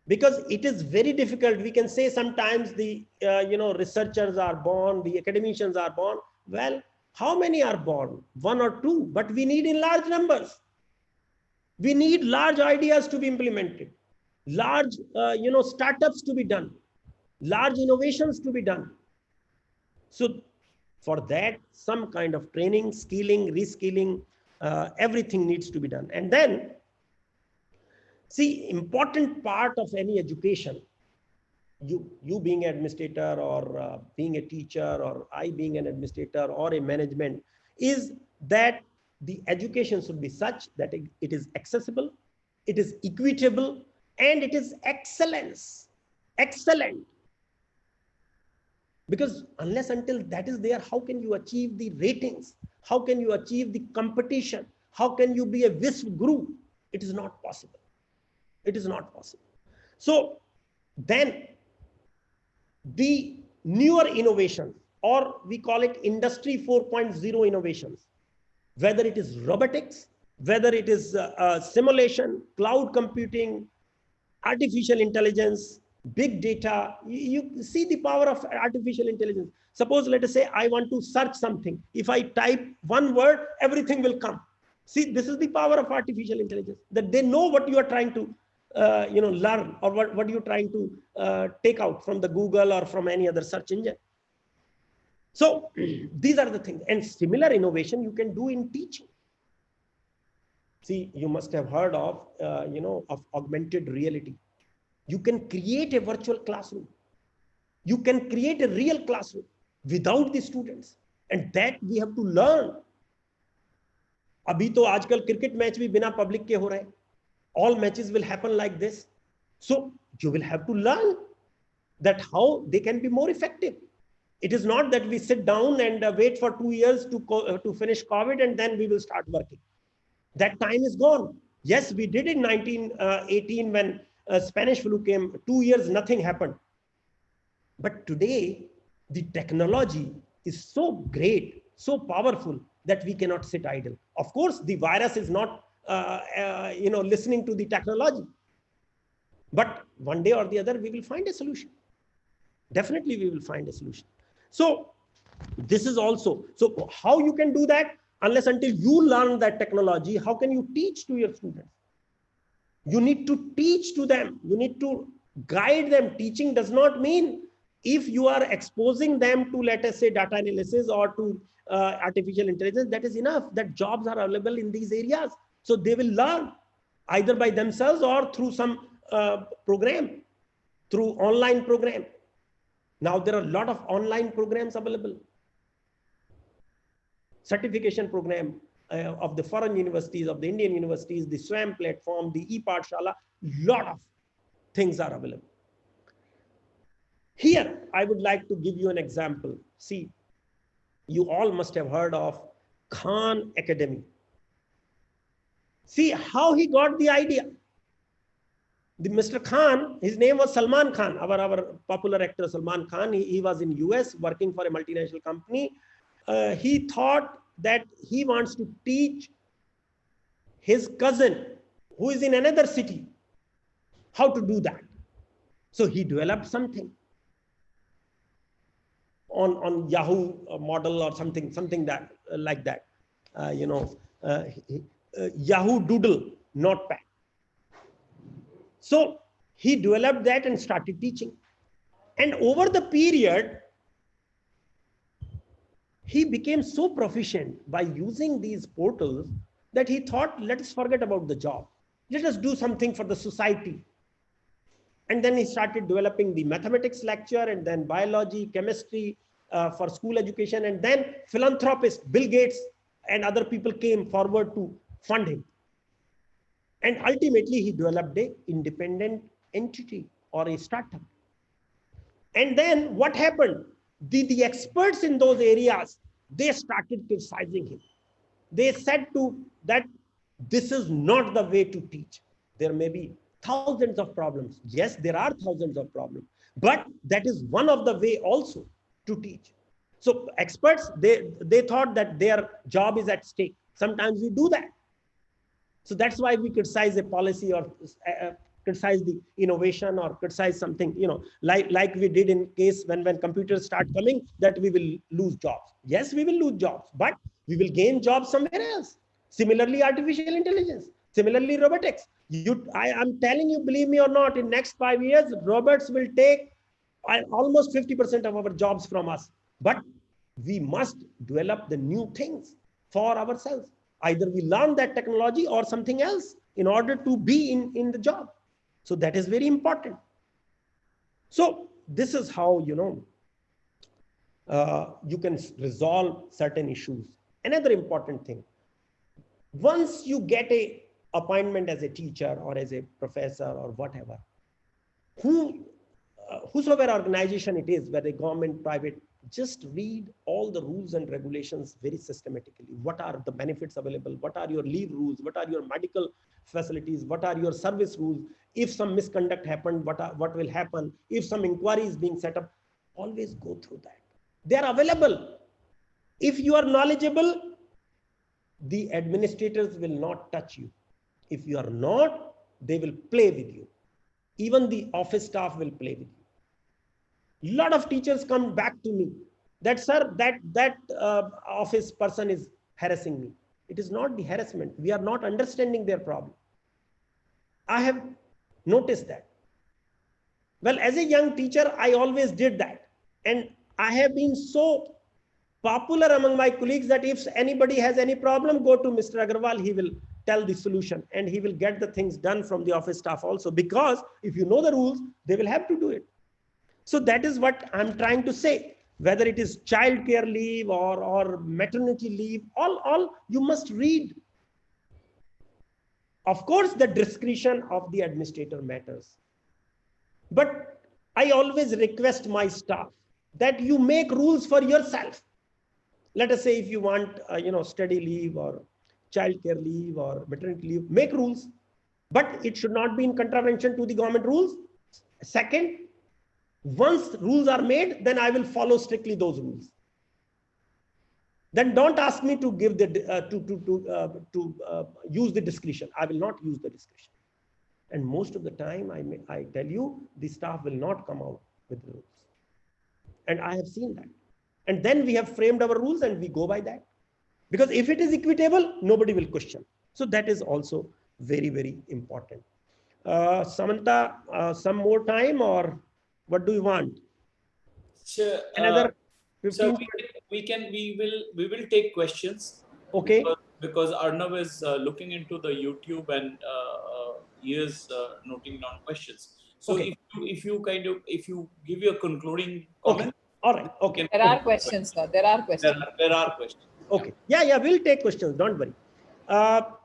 S3: because it is very difficult. We can say sometimes the researchers are born, the academicians are born. Well, how many are born? 1 or 2, but we need in large numbers. We need large ideas to be implemented, large startups to be done, large innovations to be done. So for that, some kind of training, skilling, reskilling, everything needs to be done. And then, see, important part of any education, you being an administrator or being a teacher, or I being an administrator or a management, is that the education should be such that it is accessible, it is equitable, and it is excellent. Because unless until that is there, how can you achieve the ratings? How can you achieve the competition? How can you be a WISP group? It is not possible. It is not possible. So then the newer innovations, or we call it industry 4.0 innovations, whether it is robotics, whether it is simulation, cloud computing, artificial intelligence, big data. You see the power of artificial intelligence. Suppose, let us say I want to search something. If I type one word, everything will come. See, this is the power of artificial intelligence, that they know what you are trying to learn, or what you're trying to take out from the Google or from any other search engine. So these are the things. And similar innovation you can do in teaching. See, you must have heard of augmented reality. You can create a virtual classroom. You can create a real classroom without the students, and that we have to learn. अभी तो आजकल cricket match भी बिना public के हो रहे हैं. All matches will happen like this. So you will have to learn that how they can be more effective. It is not that we sit down and wait for 2 years to finish COVID and then we will start working. That time is gone. Yes, we did in 1918 when Spanish flu came. 2 years, nothing happened. But today, the technology is so great, so powerful that we cannot sit idle. Of course, the virus is not listening to the technology. But one day or the other, we will find a solution. Definitely, we will find a solution. So this is also, so how you can do that? Unless until you learn that technology, how can you teach to your students? You need to teach to them. You need to guide them. Teaching does not mean if you are exposing them to, let us say, data analysis or to artificial intelligence, that is enough. That jobs are available in these areas. So they will learn either by themselves or through some program, through online program. Now there are a lot of online programs available. Certification program of the foreign universities, of the Indian universities, the SWAM platform, the ePathshala, lot of things are available. Here, I would like to give you an example. See, you all must have heard of Khan Academy. See how he got the idea. The Mr. Khan, his name was Salman Khan, our popular actor Salman Khan. He was in US working for a multinational company. He thought that he wants to teach his cousin who is in another city how to do that. So he developed something on Yahoo model or something that like that, Yahoo Doodle notepad. So he developed that and started teaching. And over the period, he became so proficient by using these portals that he thought, let us forget about the job. Let us do something for the society. And then he started developing the mathematics lecture, and then biology, chemistry for school education. And then philanthropists, Bill Gates and other people came forward to fund him. And ultimately, he developed an independent entity or a startup. And then what happened? The experts in those areas, they started criticizing him. They said to that, this is not the way to teach. There may be thousands of problems. Yes, there are thousands of problems, but that is one of the way also to teach. So experts, they thought that their job is at stake. Sometimes we do that. So that's why we criticize a policy or criticize the innovation or criticize something, like we did in case when computers start coming, that we will lose jobs. Yes, we will lose jobs, but we will gain jobs somewhere else. Similarly, artificial intelligence, similarly, robotics. I'm telling you, believe me or not, in next 5 years, robots will take almost 50% of our jobs from us. But we must develop the new things for ourselves. Either we learn that technology or something else in order to be in the job. So that is very important. So this is how, you can resolve certain issues. Another important thing, once you get a appointment as a teacher or as a professor or whatever, whosoever organization it is, whether government, private, just read all the rules and regulations very systematically. What are the benefits available? What are your leave rules? What are your medical facilities? What are your service rules? If some misconduct happened, what will happen? If some inquiry is being set up, always go through that. They are available. If you are knowledgeable, the administrators will not touch you. If you are not, they will play with you. Even the office staff will play with you. A lot of teachers come back to me that, sir, that office person is harassing me. It is not the harassment. We are not understanding their problem. I have noticed that. Well, as a young teacher, I always did that. And I have been so popular among my colleagues that if anybody has any problem, go to Mr. Agarwal, he will tell the solution and he will get the things done from the office staff also. Because if you know the rules, they will have to do it. So that is what I'm trying to say. Whether it is child care leave or maternity leave, all you must read. Of course, the discretion of the administrator matters. But I always request my staff that you make rules for yourself. Let us say if you want, study leave or child care leave or maternity leave, make rules. But it should not be in contravention to the government rules. Second, once rules are made, then I will follow strictly those rules. Then don't ask me to give use the discretion. I will not use the discretion. And most of the time, I tell you, the staff will not come out with the rules. And I have seen that. And then we have framed our rules and we go by that. Because if it is equitable, nobody will question. So that is also very, very important. Samantha, some more time or what do you want?
S4: Sure.
S3: Another 15.
S4: So we will take questions.
S3: Okay.
S4: Because Arnav is looking into the YouTube and he is noting down questions. So
S3: okay.
S4: if you give your concluding comment.
S3: Okay. All right. Okay.
S1: There are questions, sir. There are questions.
S4: There are questions.
S3: Okay. Yeah. We'll take questions. Don't worry.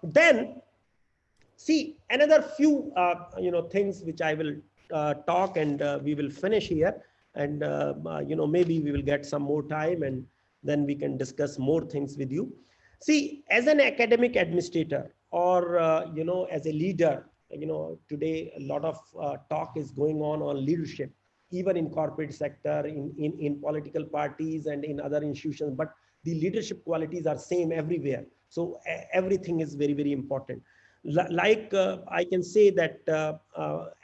S3: Then, see, another few, things which I will talk and we will finish here. And, maybe we will get some more time and then we can discuss more things with you. See, as an academic administrator or, as a leader, today a lot of talk is going on leadership, even in corporate sector, in political parties and in other institutions, but the leadership qualities are same everywhere. So everything is very, very important. Like I can say that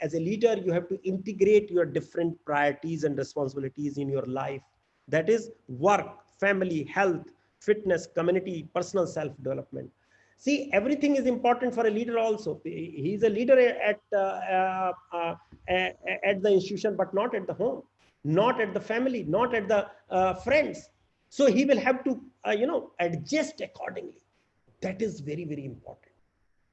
S3: as a leader, you have to integrate your different priorities and responsibilities in your life. That is work, family, health, fitness, community, personal self-development. See, everything is important for a leader also. He's a leader at the institution, but not at the home, not at the family, not at the friends. So he will have to, adjust accordingly. That is very, very important.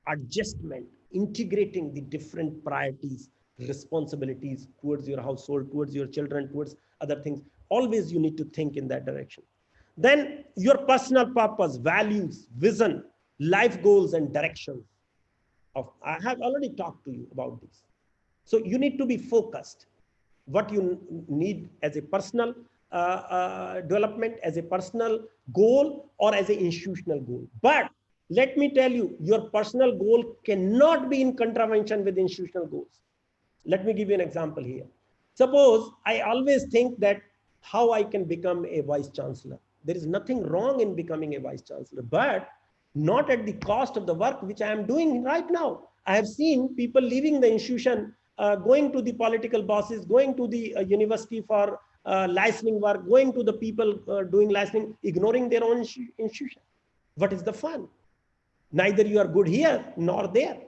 S3: Adjustment, integrating the different priorities, responsibilities towards your household, towards your children, towards other things. Always you need to think in that direction. Then your personal purpose, values, vision, life goals and directions. I have already talked to you about this. So you need to be focused. What you need as a personal development, as a personal goal, or as an institutional goal. But let me tell you, your personal goal cannot be in contravention with institutional goals. Let me give you an example here. Suppose I always think that how I can become a vice chancellor. There is nothing wrong in becoming a vice chancellor, but not at the cost of the work which I am doing right now. I have seen people leaving the institution, going to the political bosses, going to the university for licensing work, going to the people doing licensing, ignoring their own institution. What is the fun? Neither you are good here nor there.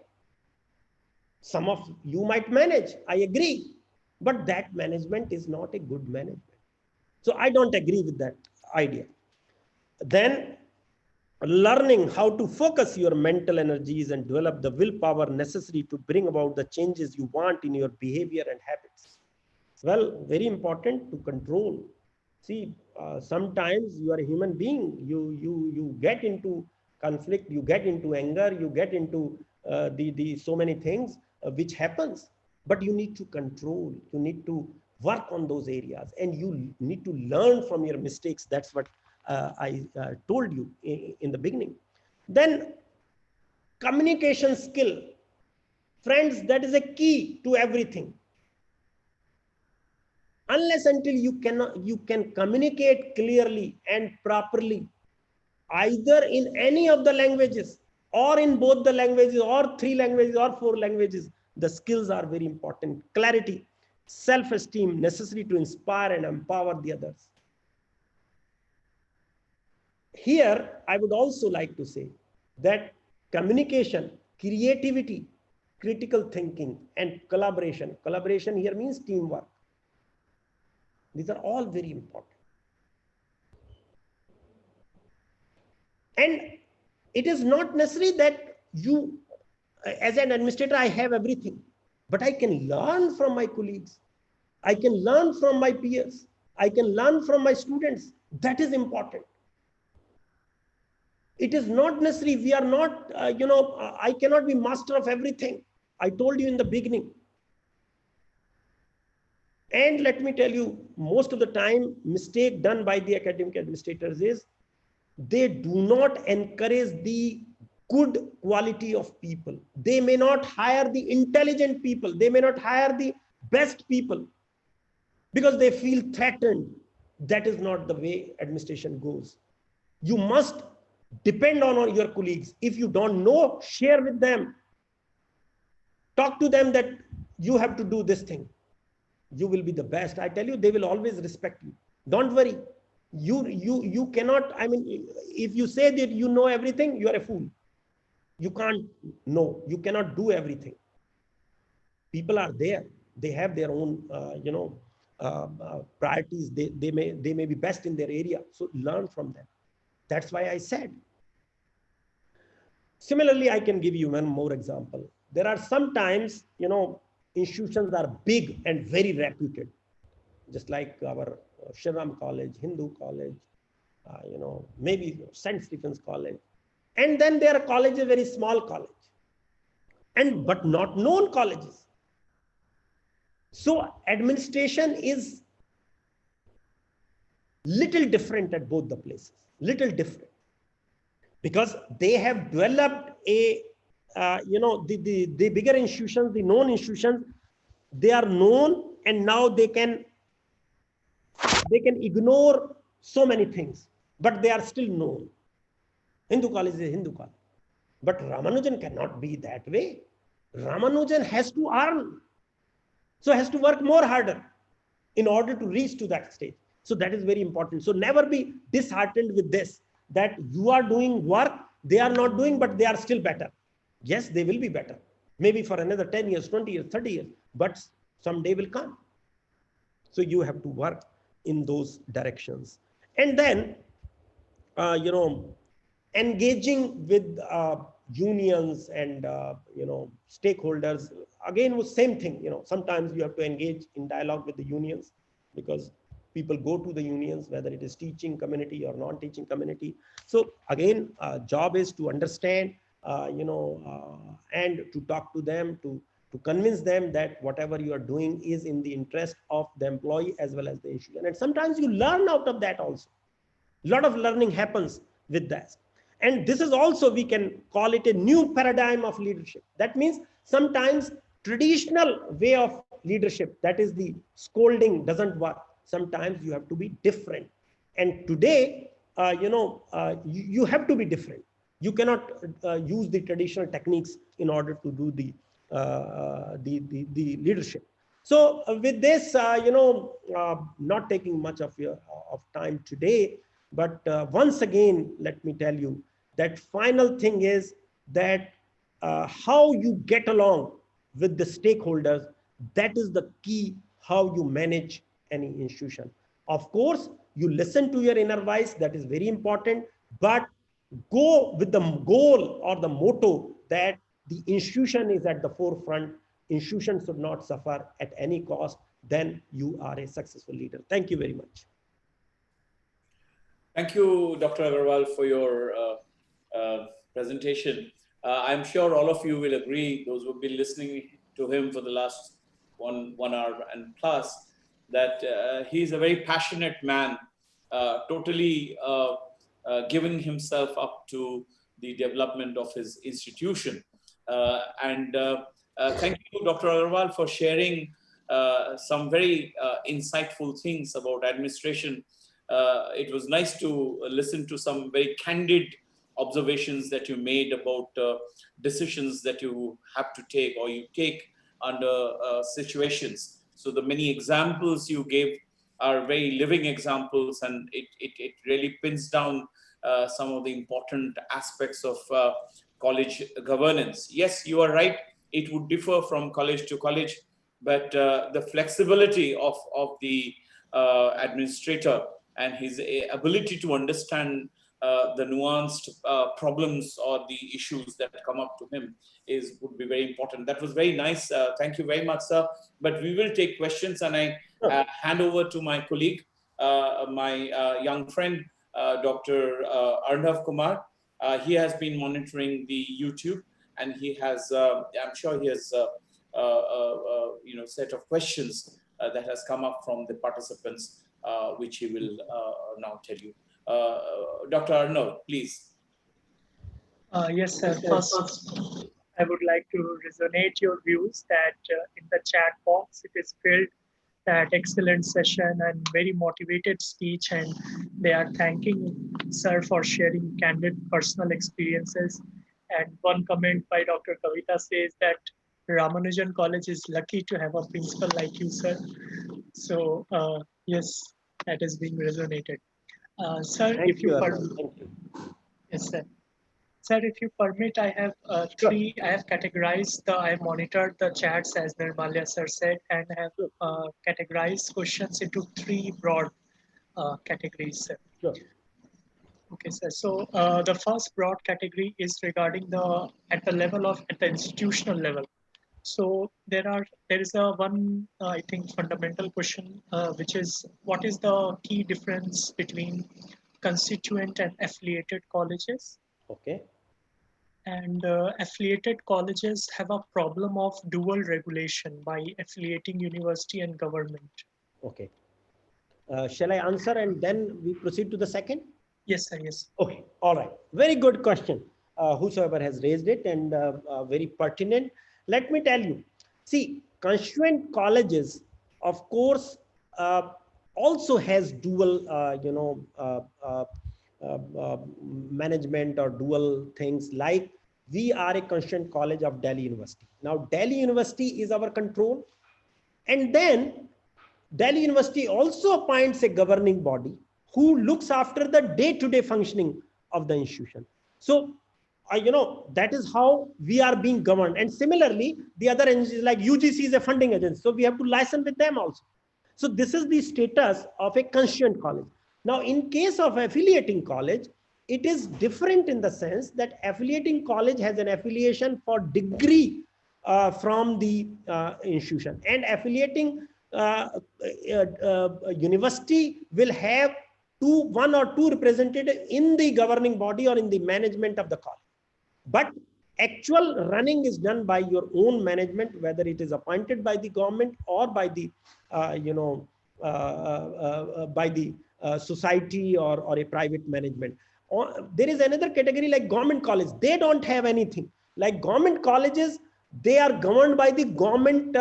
S3: Some of you might manage, I agree, but that management is not a good management. So I don't agree with that idea. Then learning how to focus your mental energies and develop the willpower necessary to bring about the changes you want in your behavior and habits. Well, very important to control. See, sometimes you are a human being. You get into conflict, you get into anger, you get into the so many things which happens. But you need to control. You need to work on those areas, and you need to learn from your mistakes. That's what I told you in the beginning. Then communication skill. Friends, that is a key to everything. Unless until you can communicate clearly and properly, either in any of the languages or in both the languages or 3 languages or 4 languages, the skills are very important. Clarity, self-esteem, necessary to inspire and empower the others. Here, I would also like to say that communication, creativity, critical thinking, and collaboration. Collaboration here means teamwork. These are all very important. And it is not necessary that you, as an administrator, I have everything, but I can learn from my colleagues. I can learn from my peers. I can learn from my students. That is important. It is not necessary. We are not, I cannot be master of everything. I told you in the beginning. And let me tell you, most of the time, mistake done by the academic administrators is they do not encourage the good quality of people. They may not hire the intelligent people. They may not hire the best people because they feel threatened. That is not the way administration goes. You must depend on your colleagues. If you don't know, share with them. Talk to them that you have to do this thing. You will be the best. I tell you, they will always respect you. Don't worry. You cannot, if you say that you know everything, you are a fool. You can't know. You cannot do everything. People are there. They have their own, priorities. They may be best in their area. So learn from them. That's why I said. Similarly, I can give you one more example. There are sometimes, institutions are big and very reputed, just like our Shriram College, Hindu College, maybe St. Stephen's College. And then there are colleges, very small college, but not known colleges. So administration is little different at both the places, little different, because they have developed a, the bigger institutions, the known institutions, they are known, and now they can ignore so many things, but they are still known. Hindu college is a Hindu college. But Ramanujan cannot be that way. Ramanujan has to earn. So has to work more harder in order to reach to that stage. So that is very important. So never be disheartened with this, that you are doing work, they are not doing, but they are still better. Yes, they will be better. Maybe for another 10 years, 20 years, 30 years, but someday will come. So you have to work in those directions. And then, engaging with unions and stakeholders, again was same thing. Sometimes you have to engage in dialogue with the unions, because people go to the unions, whether it is teaching community or non-teaching community. So again, job is to understand, and to talk to them, to convince them that whatever you are doing is in the interest of the employee as well as the institution. And sometimes you learn out of that also. A lot of learning happens with that. And this is also, we can call it a new paradigm of leadership. That means sometimes traditional way of leadership, that is the scolding, doesn't work. Sometimes you have to be different. And today, you have to be different. You cannot use the traditional techniques in order to do the leadership. So with this, not taking much of time today, but once again, let me tell you that final thing is that how you get along with the stakeholders, that is the key, how you manage any institution. Of course, you listen to your inner voice, that is very important, but go with the goal or the motto that the institution is at the forefront. Institution should not suffer at any cost. Then you are a successful leader. Thank you very much.
S4: Thank you, Dr. Agarwal, for your presentation. I'm sure all of you will agree, those who have been listening to him for the last one hour and plus, that he's a very passionate man, totally giving himself up to the development of his institution. And thank you, Dr. Agarwal, for sharing some very insightful things about administration. It was nice to listen to some very candid observations that you made about decisions that you have to take or you take under situations. So the many examples you gave are very living examples, and it really pins down some of the important aspects of college governance. Yes, you are right. It would differ from college to college, but the flexibility of the administrator and his ability to understand the nuanced problems or the issues that come up to him would be very important. That was very nice. Thank you very much, sir. But we will take questions, and I hand over to my colleague, my young friend, Dr. Arnav Kumar. He has been monitoring the YouTube, and he has, I'm sure he has, set of questions that has come up from the participants, which he will now tell you. Dr. Arnav, please.
S5: Yes, sir. First, I would like to resonate your views that in the chat box, it is filled that excellent session and very motivated speech, and they are thanking sir for sharing candid personal experiences. And one comment by Dr. Kavita says that Ramanujan College is lucky to have a principal like you, sir. So yes, that is being resonated. Sir, if you permit, yes, sir. Sir, if you permit, I have three. I have categorized I have monitored the chats as Nirmalya sir said, and have categorized questions into three broad categories, sir.
S3: Sure.
S5: Okay, sir. So the first broad category is regarding at the institutional level. So there is a one I think fundamental question, which is what is the key difference between constituent and affiliated colleges?
S3: Okay.
S5: And affiliated colleges have a problem of dual regulation by affiliating university and government.
S3: Okay. Shall I answer and then we proceed to the second?
S5: Yes, sir. Yes.
S3: Okay. All right. Very good question. Whosoever has raised it, and very pertinent. Let me tell you. See, constituent colleges, of course, also has dual, management or dual things, like we are a constituent college of Delhi University. Now, Delhi University is our control. And then Delhi University also appoints a governing body who looks after the day-to-day functioning of the institution. So, that is how we are being governed. And similarly, the other agencies like UGC is a funding agency. So we have to license with them also. So this is the status of a constituent college. Now, in case of affiliating college, it is different in the sense that affiliating college has an affiliation for degree from the institution, and affiliating university will have one or two representatives in the governing body or in the management of the college. But actual running is done by your own management, whether it is appointed by the government or by the society or a private management. There is another category like government college. They don't have anything. Like government colleges, they are governed by the government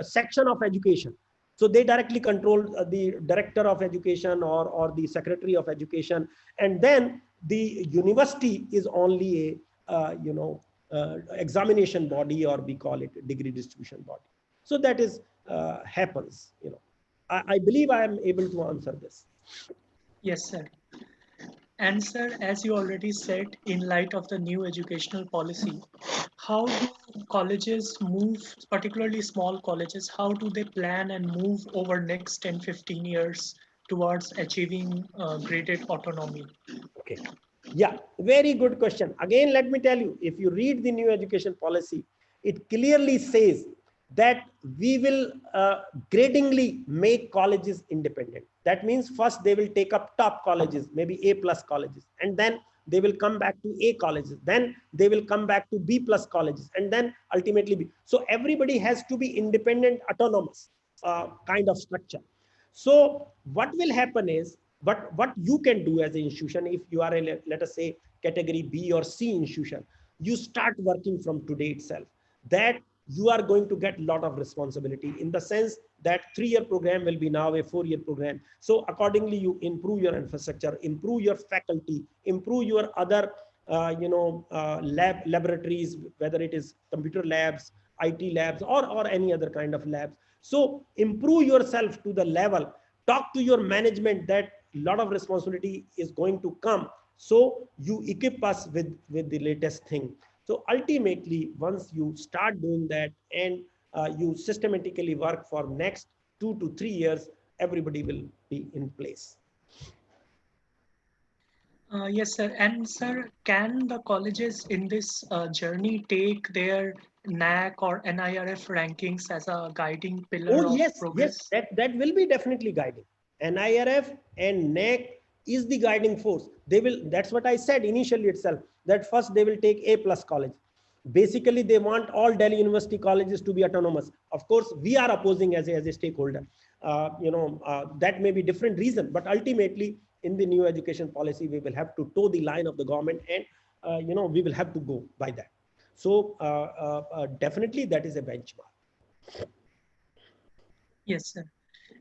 S3: section of education. So they directly control the director of education or the secretary of education, and then the university is only a examination body, or we call it degree distribution body. So that is happens. I believe I am able to answer this.
S5: Yes, sir. And sir, as you already said, in light of the new educational policy, how do colleges move, particularly small colleges, how do they plan and move over next 10, 15 years towards achieving graded autonomy?
S3: Okay. Yeah, very good question. Again, let me tell you, if you read the new education policy, it clearly says that we will gradingly make colleges independent. That means first they will take up top colleges, maybe A+ colleges, and then they will come back to A colleges. Then they will come back to B+ colleges, and then ultimately B. So everybody has to be independent, autonomous kind of structure. So what will happen is, what you can do as an institution, if you are a, let us say, category B or C institution, you start working from today itself, that you are going to get a lot of responsibility, in the sense that 3-year program will be now a 4-year program. So accordingly, you improve your infrastructure, improve your faculty, improve your other laboratories, whether it is computer labs, IT labs, or any other kind of labs. So improve yourself to the level, talk to your management that a lot of responsibility is going to come. So you equip us with the latest thing. So ultimately, once you start doing that, and you systematically work for next 2 to 3 years, everybody will be in place.
S5: Yes, sir. And sir, can the colleges in this journey take their NAC or NIRF rankings as a guiding pillar
S3: Oh,
S5: of
S3: yes,
S5: progress?
S3: yes, that will be definitely guiding. NIRF and NAC is the guiding force. They will, that's what I said initially itself, that first they will take A+ college. Basically, they want all Delhi University colleges to be autonomous. Of course, we are opposing as a stakeholder. That may be different reason, but ultimately, in the new education policy, we will have to toe the line of the government, and we will have to go by that. So definitely, that is a benchmark.
S5: Yes, sir.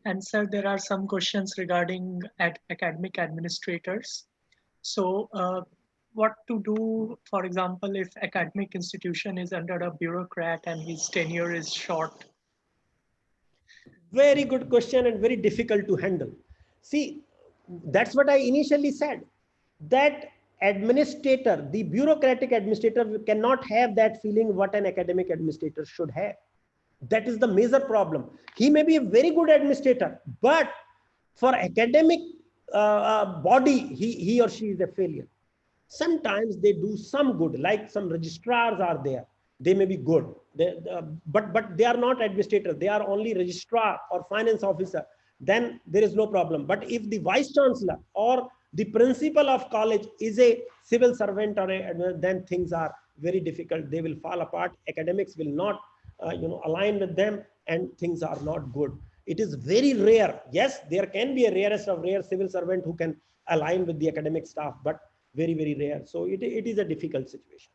S5: And sir, there are some questions regarding academic administrators. So what to do, for example, if academic institution is under a bureaucrat and his tenure is short?
S3: Very good question, and very difficult to handle. See, that's what I initially said, that administrator, the bureaucratic administrator, cannot have that feeling what an academic administrator should have. That is the major problem. He may be a very good administrator, but for academic body, he or she is a failure. Sometimes they do some good, like some registrars are there. They may be good, but they are not administrators. They are only registrar or finance officer. Then there is no problem. But if the vice chancellor or the principal of college is a civil servant, then things are very difficult. They will fall apart. Academics will not align with them, and things are not good. It is very rare. Yes, there can be a rarest of rare civil servant who can align with the academic staff, but very, very rare. So it is a difficult situation.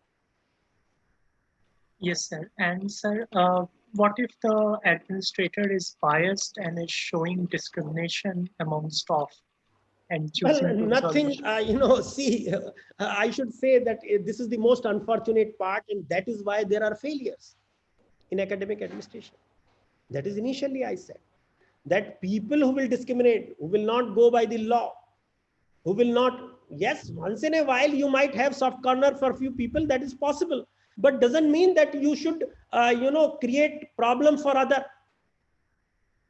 S5: Yes, sir. And sir, what if the administrator is biased and is showing discrimination among staff and choosing
S3: Well,
S5: to
S3: nothing,
S5: result?
S3: see, I should say that this is the most unfortunate part, and that is why there are failures in academic administration. That is initially I said, that people who will discriminate, who will not go by the law, who will not, yes, once in a while you might have soft corner for a few people, that is possible, but doesn't mean that you should create problem for other.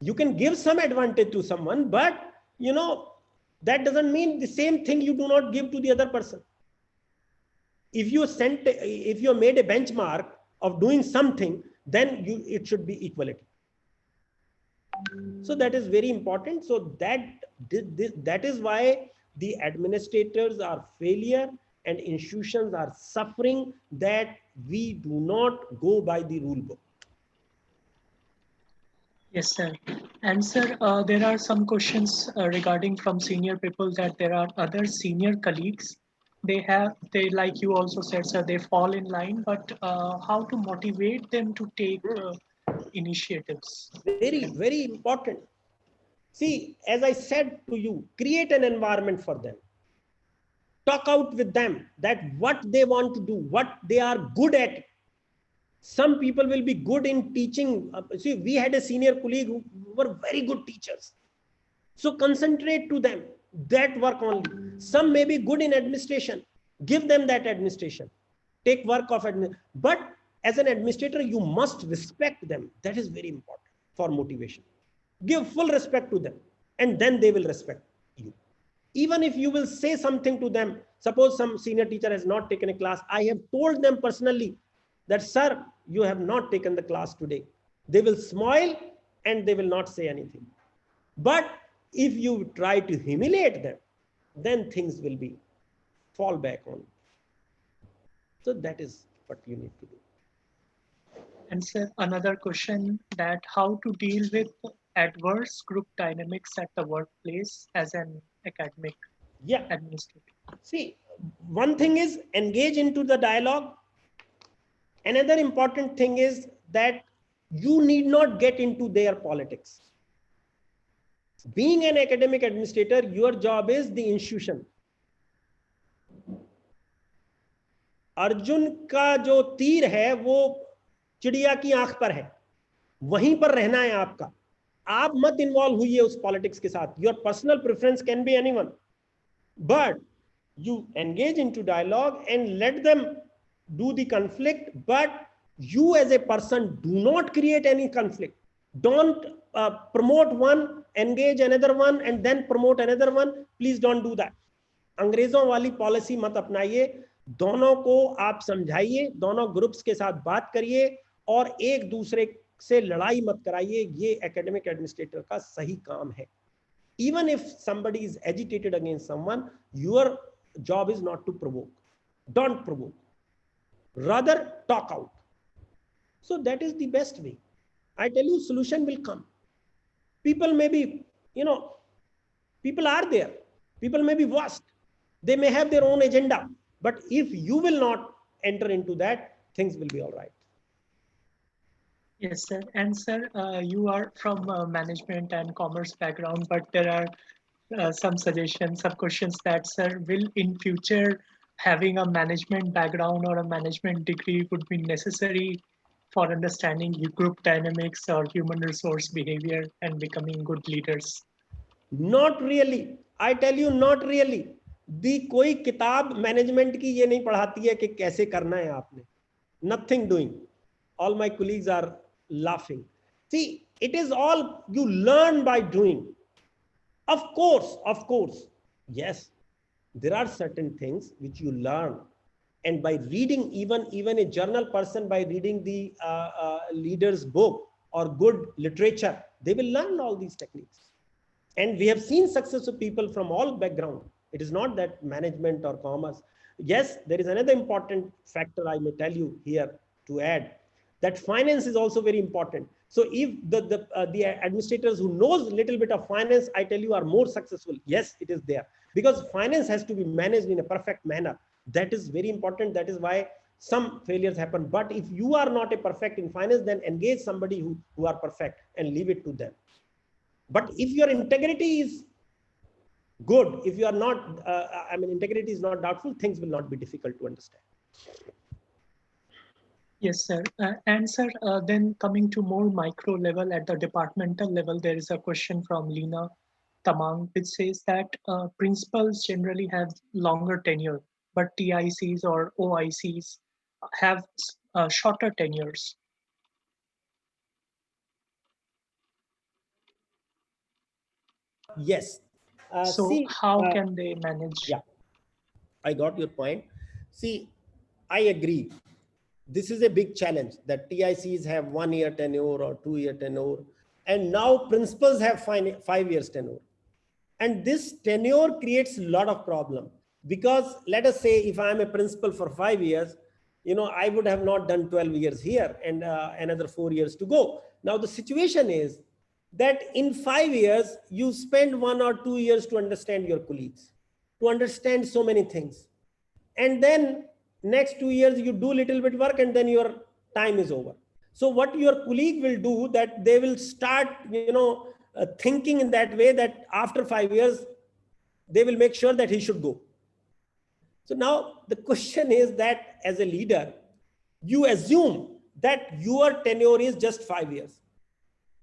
S3: You can give some advantage to someone, but that doesn't mean the same thing you do not give to the other person. If you made a benchmark of doing something, then it should be equality. So that is very important. So that is why the administrators are failure and institutions are suffering, that we do not go by the rule book.
S5: Yes, sir. And sir, there are some questions regarding from senior people, that there are other senior colleagues. They like you also said, sir, they fall in line, but how to motivate them to take initiatives?
S3: Very, very important. See, as I said to you, create an environment for them. Talk out with them that what they want to do, what they are good at. Some people will be good in teaching. See, we had a senior colleague who were very good teachers. So concentrate to them, that work only. Some may be good in administration. Give them that administration. Take work of administration. But as an administrator, you must respect them. That is very important for motivation. Give full respect to them, and then they will respect you. Even if you will say something to them, suppose some senior teacher has not taken a class, I have told them personally that, sir, you have not taken the class today. They will smile and they will not say anything. But if you try to humiliate them, then things will be fall back on. So that is what you need to do.
S5: And sir, another question, that how to deal with adverse group dynamics at the workplace as an academic administrator.
S3: See, one thing is engage into the dialogue. Another important thing is that you need not get into their politics. Being an academic administrator, your job is the institution. Arjun का जो तीर है वो चिड़िया की आंख पर है, वहीं पर रहना है आपका. आप मत इन्वॉल्व हुइए उस पॉलिटिक्स के साथ. Your personal preference can be anyone, but you engage into dialogue and let them do the conflict, but you as a person do not create any conflict. Don't promote one, engage another one, and then promote another one. Please don't do that. अंग्रेजों वाली policy मत अपनाइए. दोनों को आप समझाइए, दोनों groups के साथ बात करिए और एक दूसरे से लड़ाई मत कराइए. ये एकेडमिक एडमिनिस्ट्रेटर का सही काम है. Even if somebody is agitated against someone, your job is not to provoke. Don't provoke. Rather, talk out. So that is the best way. I tell you, solution will come. People may be, people are there. People may be worst. They may have their own agenda. But if you will not enter into that, things will be all right.
S5: Yes, sir. And sir, you are from management and commerce background, but there are some suggestions, some questions that, sir, will in future having a management background or a management degree would be necessary for understanding group dynamics or human resource behavior and becoming good leaders?
S3: Not really. I tell you, not really. कोई किताब management की ये नहीं पढ़ाती है कि कैसे करना है आपने. Nothing doing. All my colleagues are laughing. See, it is all you learn by doing. Of course, yes, there are certain things which you learn, and by reading, even a journal person, by reading the leader's book or good literature, they will learn all these techniques. And we have seen successful people from all background. It is not that management or commerce. Yes, there is another important factor I may tell you here to add, that finance is also very important. So if the administrators who knows a little bit of finance, I tell you, are more successful. Yes, it is there, because finance has to be managed in a perfect manner. That is very important. That is why some failures happen. But if you are not a perfect in finance, then engage somebody who are perfect and leave it to them. But if your integrity is good, if you are not, integrity is not doubtful, things will not be difficult to understand.
S5: Yes, sir. And sir, then coming to more micro level, at the departmental level, there is a question from Lina Tamang, which says that principals generally have longer tenure, but TICs or OICs have shorter tenures.
S3: Yes,
S5: So
S3: See,
S5: how can they manage?
S3: yeah, I got your point. See, I agree. This is a big challenge that TICs have 1 year tenure or 2 year tenure. And now principals have 5 years tenure. And this tenure creates a lot of problem, because let us say if I'm a principal for 5 years, I would have not done 12 years here and another 4 years to go. Now the situation is that in 5 years, you spend 1 or 2 years to understand your colleagues, to understand so many things. And then next 2 years, you do little bit work and then your time is over. So what your colleague will do, that they will start, thinking in that way that after 5 years, they will make sure that he should go. So now the question is that as a leader, you assume that your tenure is just 5 years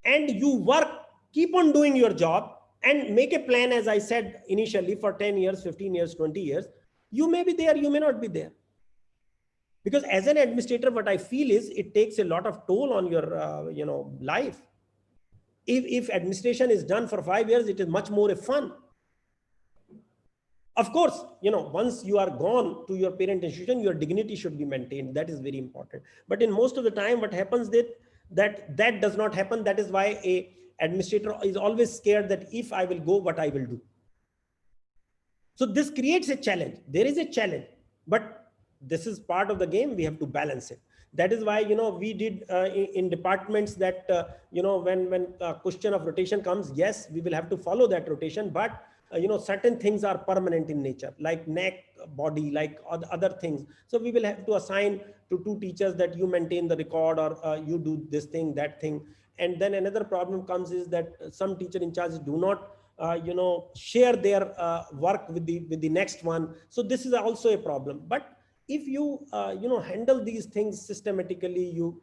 S3: and you work, keep on doing your job and make a plan, as I said initially, for 10 years, 15 years, 20 years. You may be there, you may not be there. Because as an administrator, what I feel is it takes a lot of toll on your, life. If administration is done for 5 years, it is much more fun. Of course, once you are gone to your parent institution, your dignity should be maintained. That is very important. But in most of the time, what happens that does not happen. That is why a administrator is always scared that if I will go, what I will do. So this creates a challenge. There is a challenge, but this is part of the game. We have to balance it. That is why, we did in departments that, when question of rotation comes, yes, we will have to follow that rotation, but certain things are permanent in nature, like neck, body, like other things. So we will have to assign to 2 teachers that you maintain the record, or you do this thing, that thing. And then another problem comes is that some teacher in charge do not, share their work with the next one. So this is also a problem. But if you, handle these things systematically, you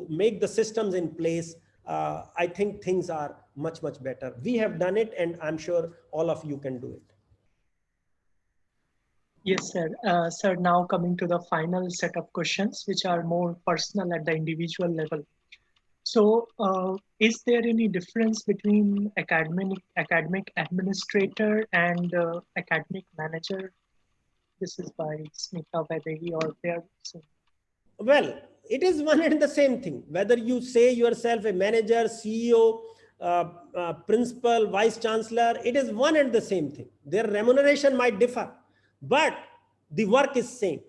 S3: make the systems in place, I think things are much, much better. We have done it, and I'm sure all of you can do it.
S5: Yes, sir. Sir, now coming to the final set of questions, which are more personal at the individual level. So, is there any difference between academic administrator and academic manager? This is by Smita Vedegi, or there.
S3: Well, it is one and the same thing. Whether you say yourself a manager, CEO, principal, vice chancellor, it is one and the same thing. Their remuneration might differ, but the work is same.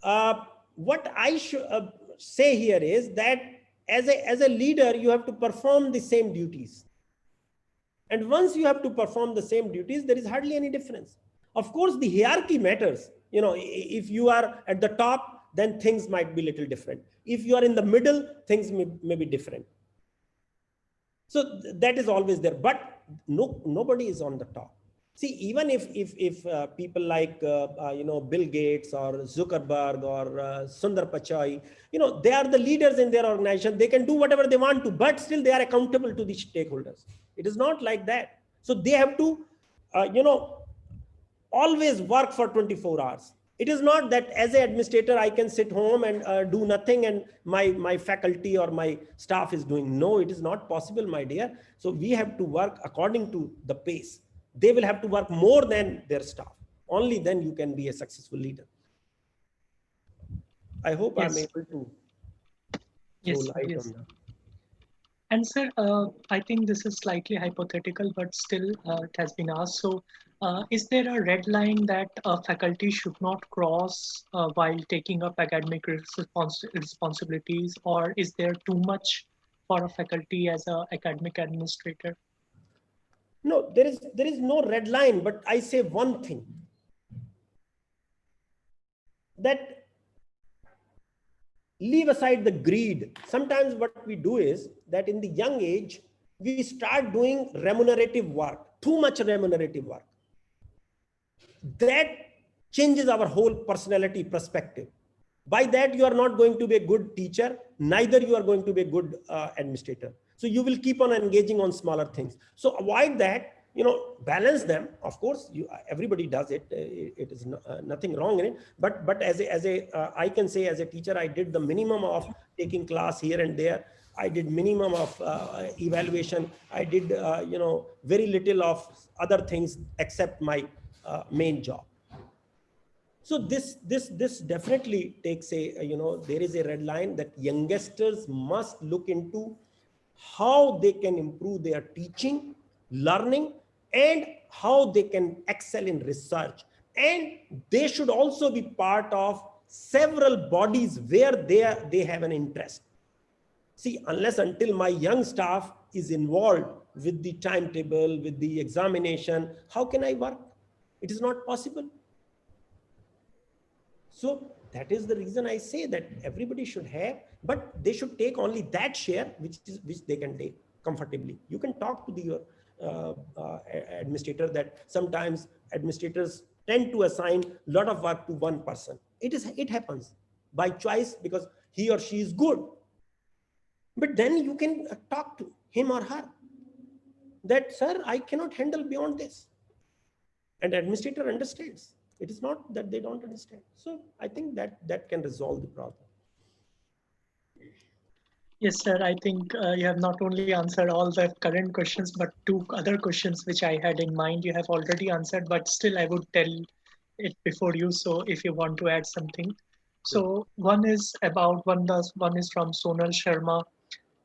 S3: What I should say here is that as a leader, you have to perform the same duties. And once you have to perform the same duties, there is hardly any difference. Of course, the hierarchy matters. If you are at the top, then things might be a little different. If you are in the middle, things may be different. So that is always there, but nobody is on the top. See, even if people like, Bill Gates or Zuckerberg or Sundar Pichai, they are the leaders in their organization. They can do whatever they want to, but still they are accountable to the stakeholders. It is not like that. So they have to, always work for 24 hours. It is not that as an administrator, I can sit home and do nothing and my faculty or my staff is doing. No, it is not possible, my dear. So we have to work according to the pace. They will have to work more than their staff. Only then you can be a successful leader. I hope
S5: Yes.
S3: I'm able to
S5: Yes,
S3: throw light
S5: yes.
S3: on that.
S5: And sir, I think this is slightly hypothetical, but still it has been asked. So is there a red line that a faculty should not cross while taking up academic responsibilities, or is there too much for a faculty as an academic administrator?
S3: No, there is no red line, but I say one thing, that leave aside the greed. Sometimes what we do is that in the young age, we start doing remunerative work, too much remunerative work. That changes our whole personality perspective. By that, you are not going to be a good teacher, neither you are going to be a good administrator. So you will keep on engaging on smaller things. So avoid that, balance them. Of course, everybody does it. It is nothing wrong in it. But I can say as a teacher, I did the minimum of taking class here and there. I did minimum of evaluation. I did, very little of other things except my main job. So this definitely takes there is a red line that youngsters must look into how they can improve their teaching, learning, and how they can excel in research. And they should also be part of several bodies where they have an interest. See, unless until my young staff is involved with the timetable, with the examination, how can I work? It is not possible. So that is the reason I say that everybody should have, but they should take only that share which they can take comfortably. You can talk to the administrator that sometimes administrators tend to assign a lot of work to one person. It happens by choice because he or she is good. But then you can talk to him or her that, sir, I cannot handle beyond this. And administrator understands. It is not that they don't understand. So I think that can resolve the problem.
S5: Yes, sir. I think you have not only answered all the current questions, but two other questions which I had in mind, you have already answered, but still I would tell it before you. So if you want to add something. So one is from Sonal Sharma,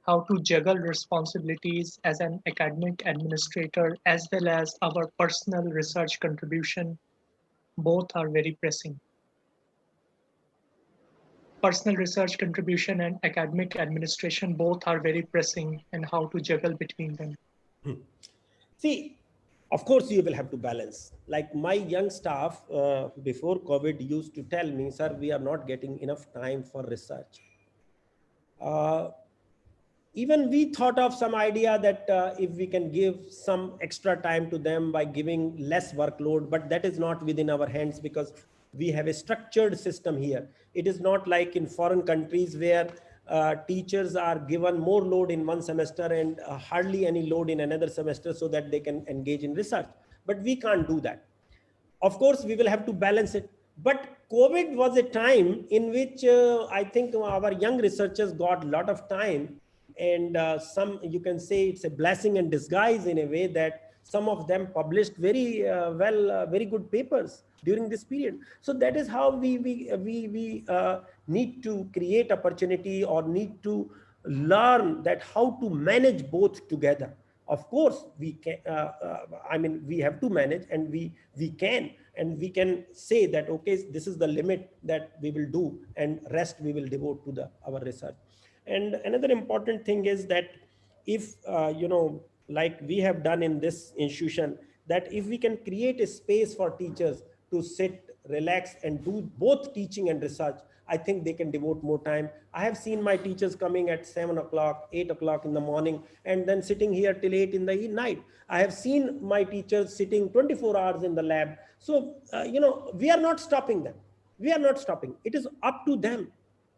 S5: how to juggle responsibilities as an academic administrator as well as our personal research contribution. Both are very pressing. Personal research contribution and academic administration both are very pressing, and how to juggle between them.
S3: See, of course, you will have to balance. Like my young staff before COVID used to tell me, sir, we are not getting enough time for research. Even we thought of some idea that if we can give some extra time to them by giving less workload, but that is not within our hands because we have a structured system here. It is not like in foreign countries where teachers are given more load in one semester and hardly any load in another semester so that they can engage in research. But we can't do that. Of course, we will have to balance it. But COVID was a time in which I think our young researchers got a lot of time, and you can say it's a blessing in disguise in a way that some of them published very very good papers during this period. So that is how we need to create opportunity or need to learn that how to manage both together. Of course, we can. We have to manage, and we can say that okay, this is the limit that we will do, and rest we will devote to our research. And another important thing is that if like we have done in this institution, that if we can create a space for teachers to sit, relax, and do both teaching and research, I think they can devote more time. I have seen my teachers coming at 7 o'clock, 8 o'clock in the morning, and then sitting here till 8 in the night. I have seen my teachers sitting 24 hours in the lab. So, we are not stopping them. We are not stopping. It is up to them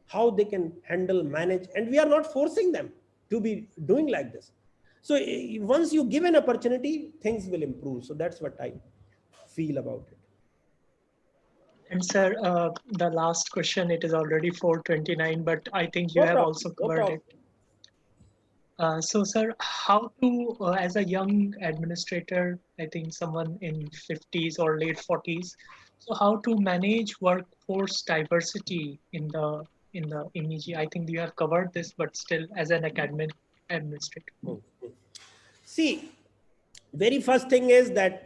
S3: how they can handle, manage, and we are not forcing them to be doing like this. So once you give an opportunity, things will improve. So that's what I feel about it.
S5: And sir, the last question, it is already 4:29, but I think you
S3: No
S5: have
S3: problem,
S5: also
S3: no
S5: covered
S3: problem.
S5: it. So sir, how to, as a young administrator, I think someone in 50s or late 40s, so how to manage workforce diversity in the MEG? I think you have covered this, but still as an academic administrator.
S3: See, very first thing is that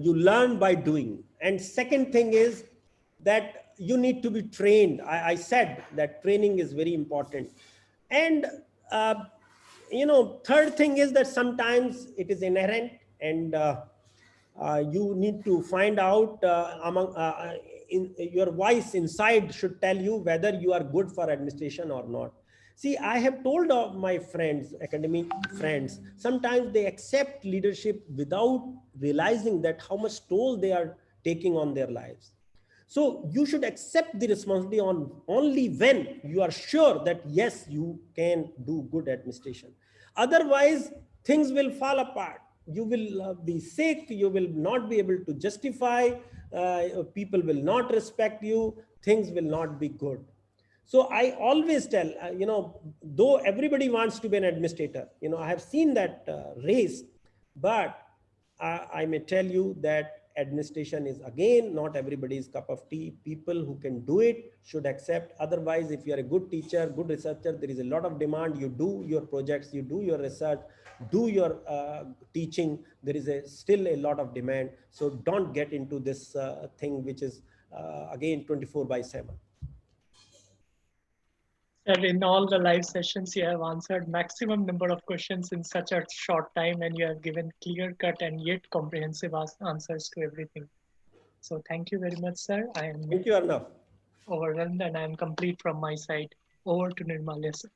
S3: you learn by doing. And second thing is that you need to be trained. I said that training is very important. And, third thing is that sometimes it is inherent, and you need to find out in your voice inside should tell you whether you are good for administration or not. See, I have told of my friends, academic friends, sometimes they accept leadership without realizing that how much toll they are taking on their lives. So you should accept the responsibility only when you are sure that yes, you can do good administration. Otherwise, things will fall apart. You will be sick. You will not be able to justify. People will not respect you. Things will not be good. So I always tell, though everybody wants to be an administrator, I have seen that race, but I may tell you that administration is again not everybody's cup of tea. People who can do it should accept. Otherwise, if you are a good teacher, good researcher, there is a lot of demand. You do your projects, you do your research, do your teaching. There is still a lot of demand. So don't get into this thing which is again 24/7.
S5: And in all the live sessions, you have answered maximum number of questions in such a short time, and you have given clear-cut and yet comprehensive answers to everything. So thank you very much, sir. I am
S3: Thank you, Arnav.
S5: overwhelmed and I am complete from my side. Over to Nirmalya, sir.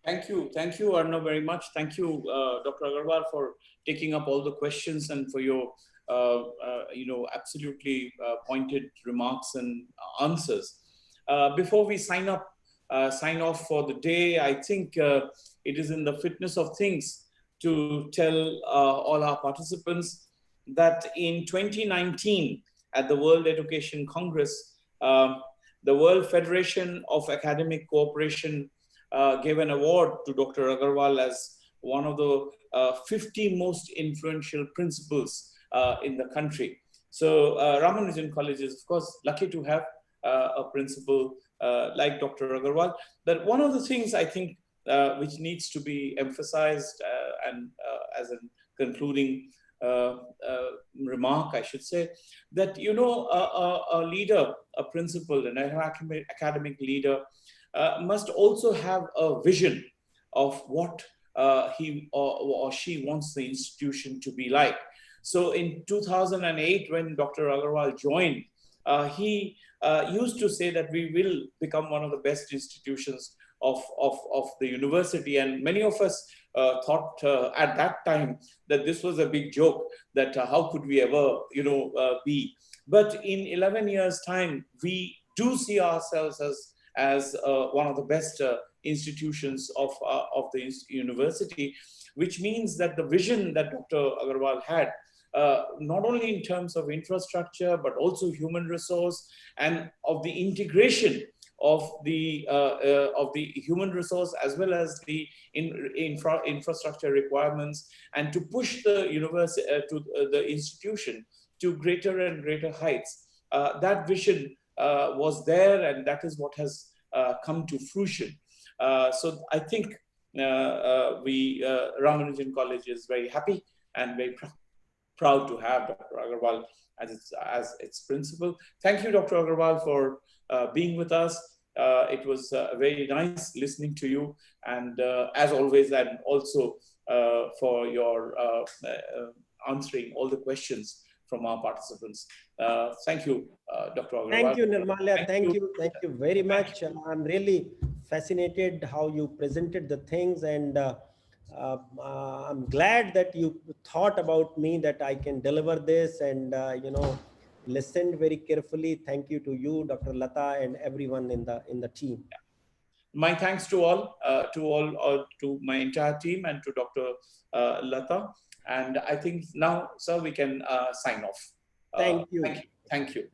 S4: Thank you, Arnav, very much. Thank you, Dr. Agarwal, for taking up all the questions and for your, absolutely pointed remarks and answers. Before we sign off for the day, I think it is in the fitness of things to tell all our participants that in 2019 at the World Education Congress, the World Federation of Academic Cooperation gave an award to Dr. Agarwal as one of the 50 most influential principals in the country. So Ramanujan College is, of course, lucky to have a principal like Dr. Agarwal. But one of the things I think which needs to be emphasized and as a concluding remark, I should say, that, a leader, a principal, an academic leader must also have a vision of what he or she wants the institution to be like. So in 2008, when Dr. Agarwal joined, he used to say that we will become one of the best institutions of the university. And many of us thought at that time that this was a big joke, that how could we ever, be. But in 11 years' time, we do see ourselves as one of the best institutions of the university, which means that the vision that Dr. Agarwal had, not only in terms of infrastructure, but also human resource and of the integration of the human resource as well as the infrastructure requirements, and to push the university the institution to greater and greater heights. That vision was there, and that is what has come to fruition. So I think Ramanujan College is very happy and very proud to have Dr. Agarwal as its principal. Thank you, Dr. Agarwal, for being with us. It was very nice listening to you, and as always, and also for your answering all the questions from our participants. Thank you, Dr. Agarwal.
S3: Thank you, Nirmalya. Thank you very much. I'm really fascinated how you presented the things, and I'm glad that you thought about me, that I can deliver this, and listened very carefully. Thank you to you, Dr. Lata, and everyone in the team.
S4: My thanks to all, to my entire team, and to Dr. Lata. And I think now, sir, we can sign off.
S3: Thank you.
S4: Thank you.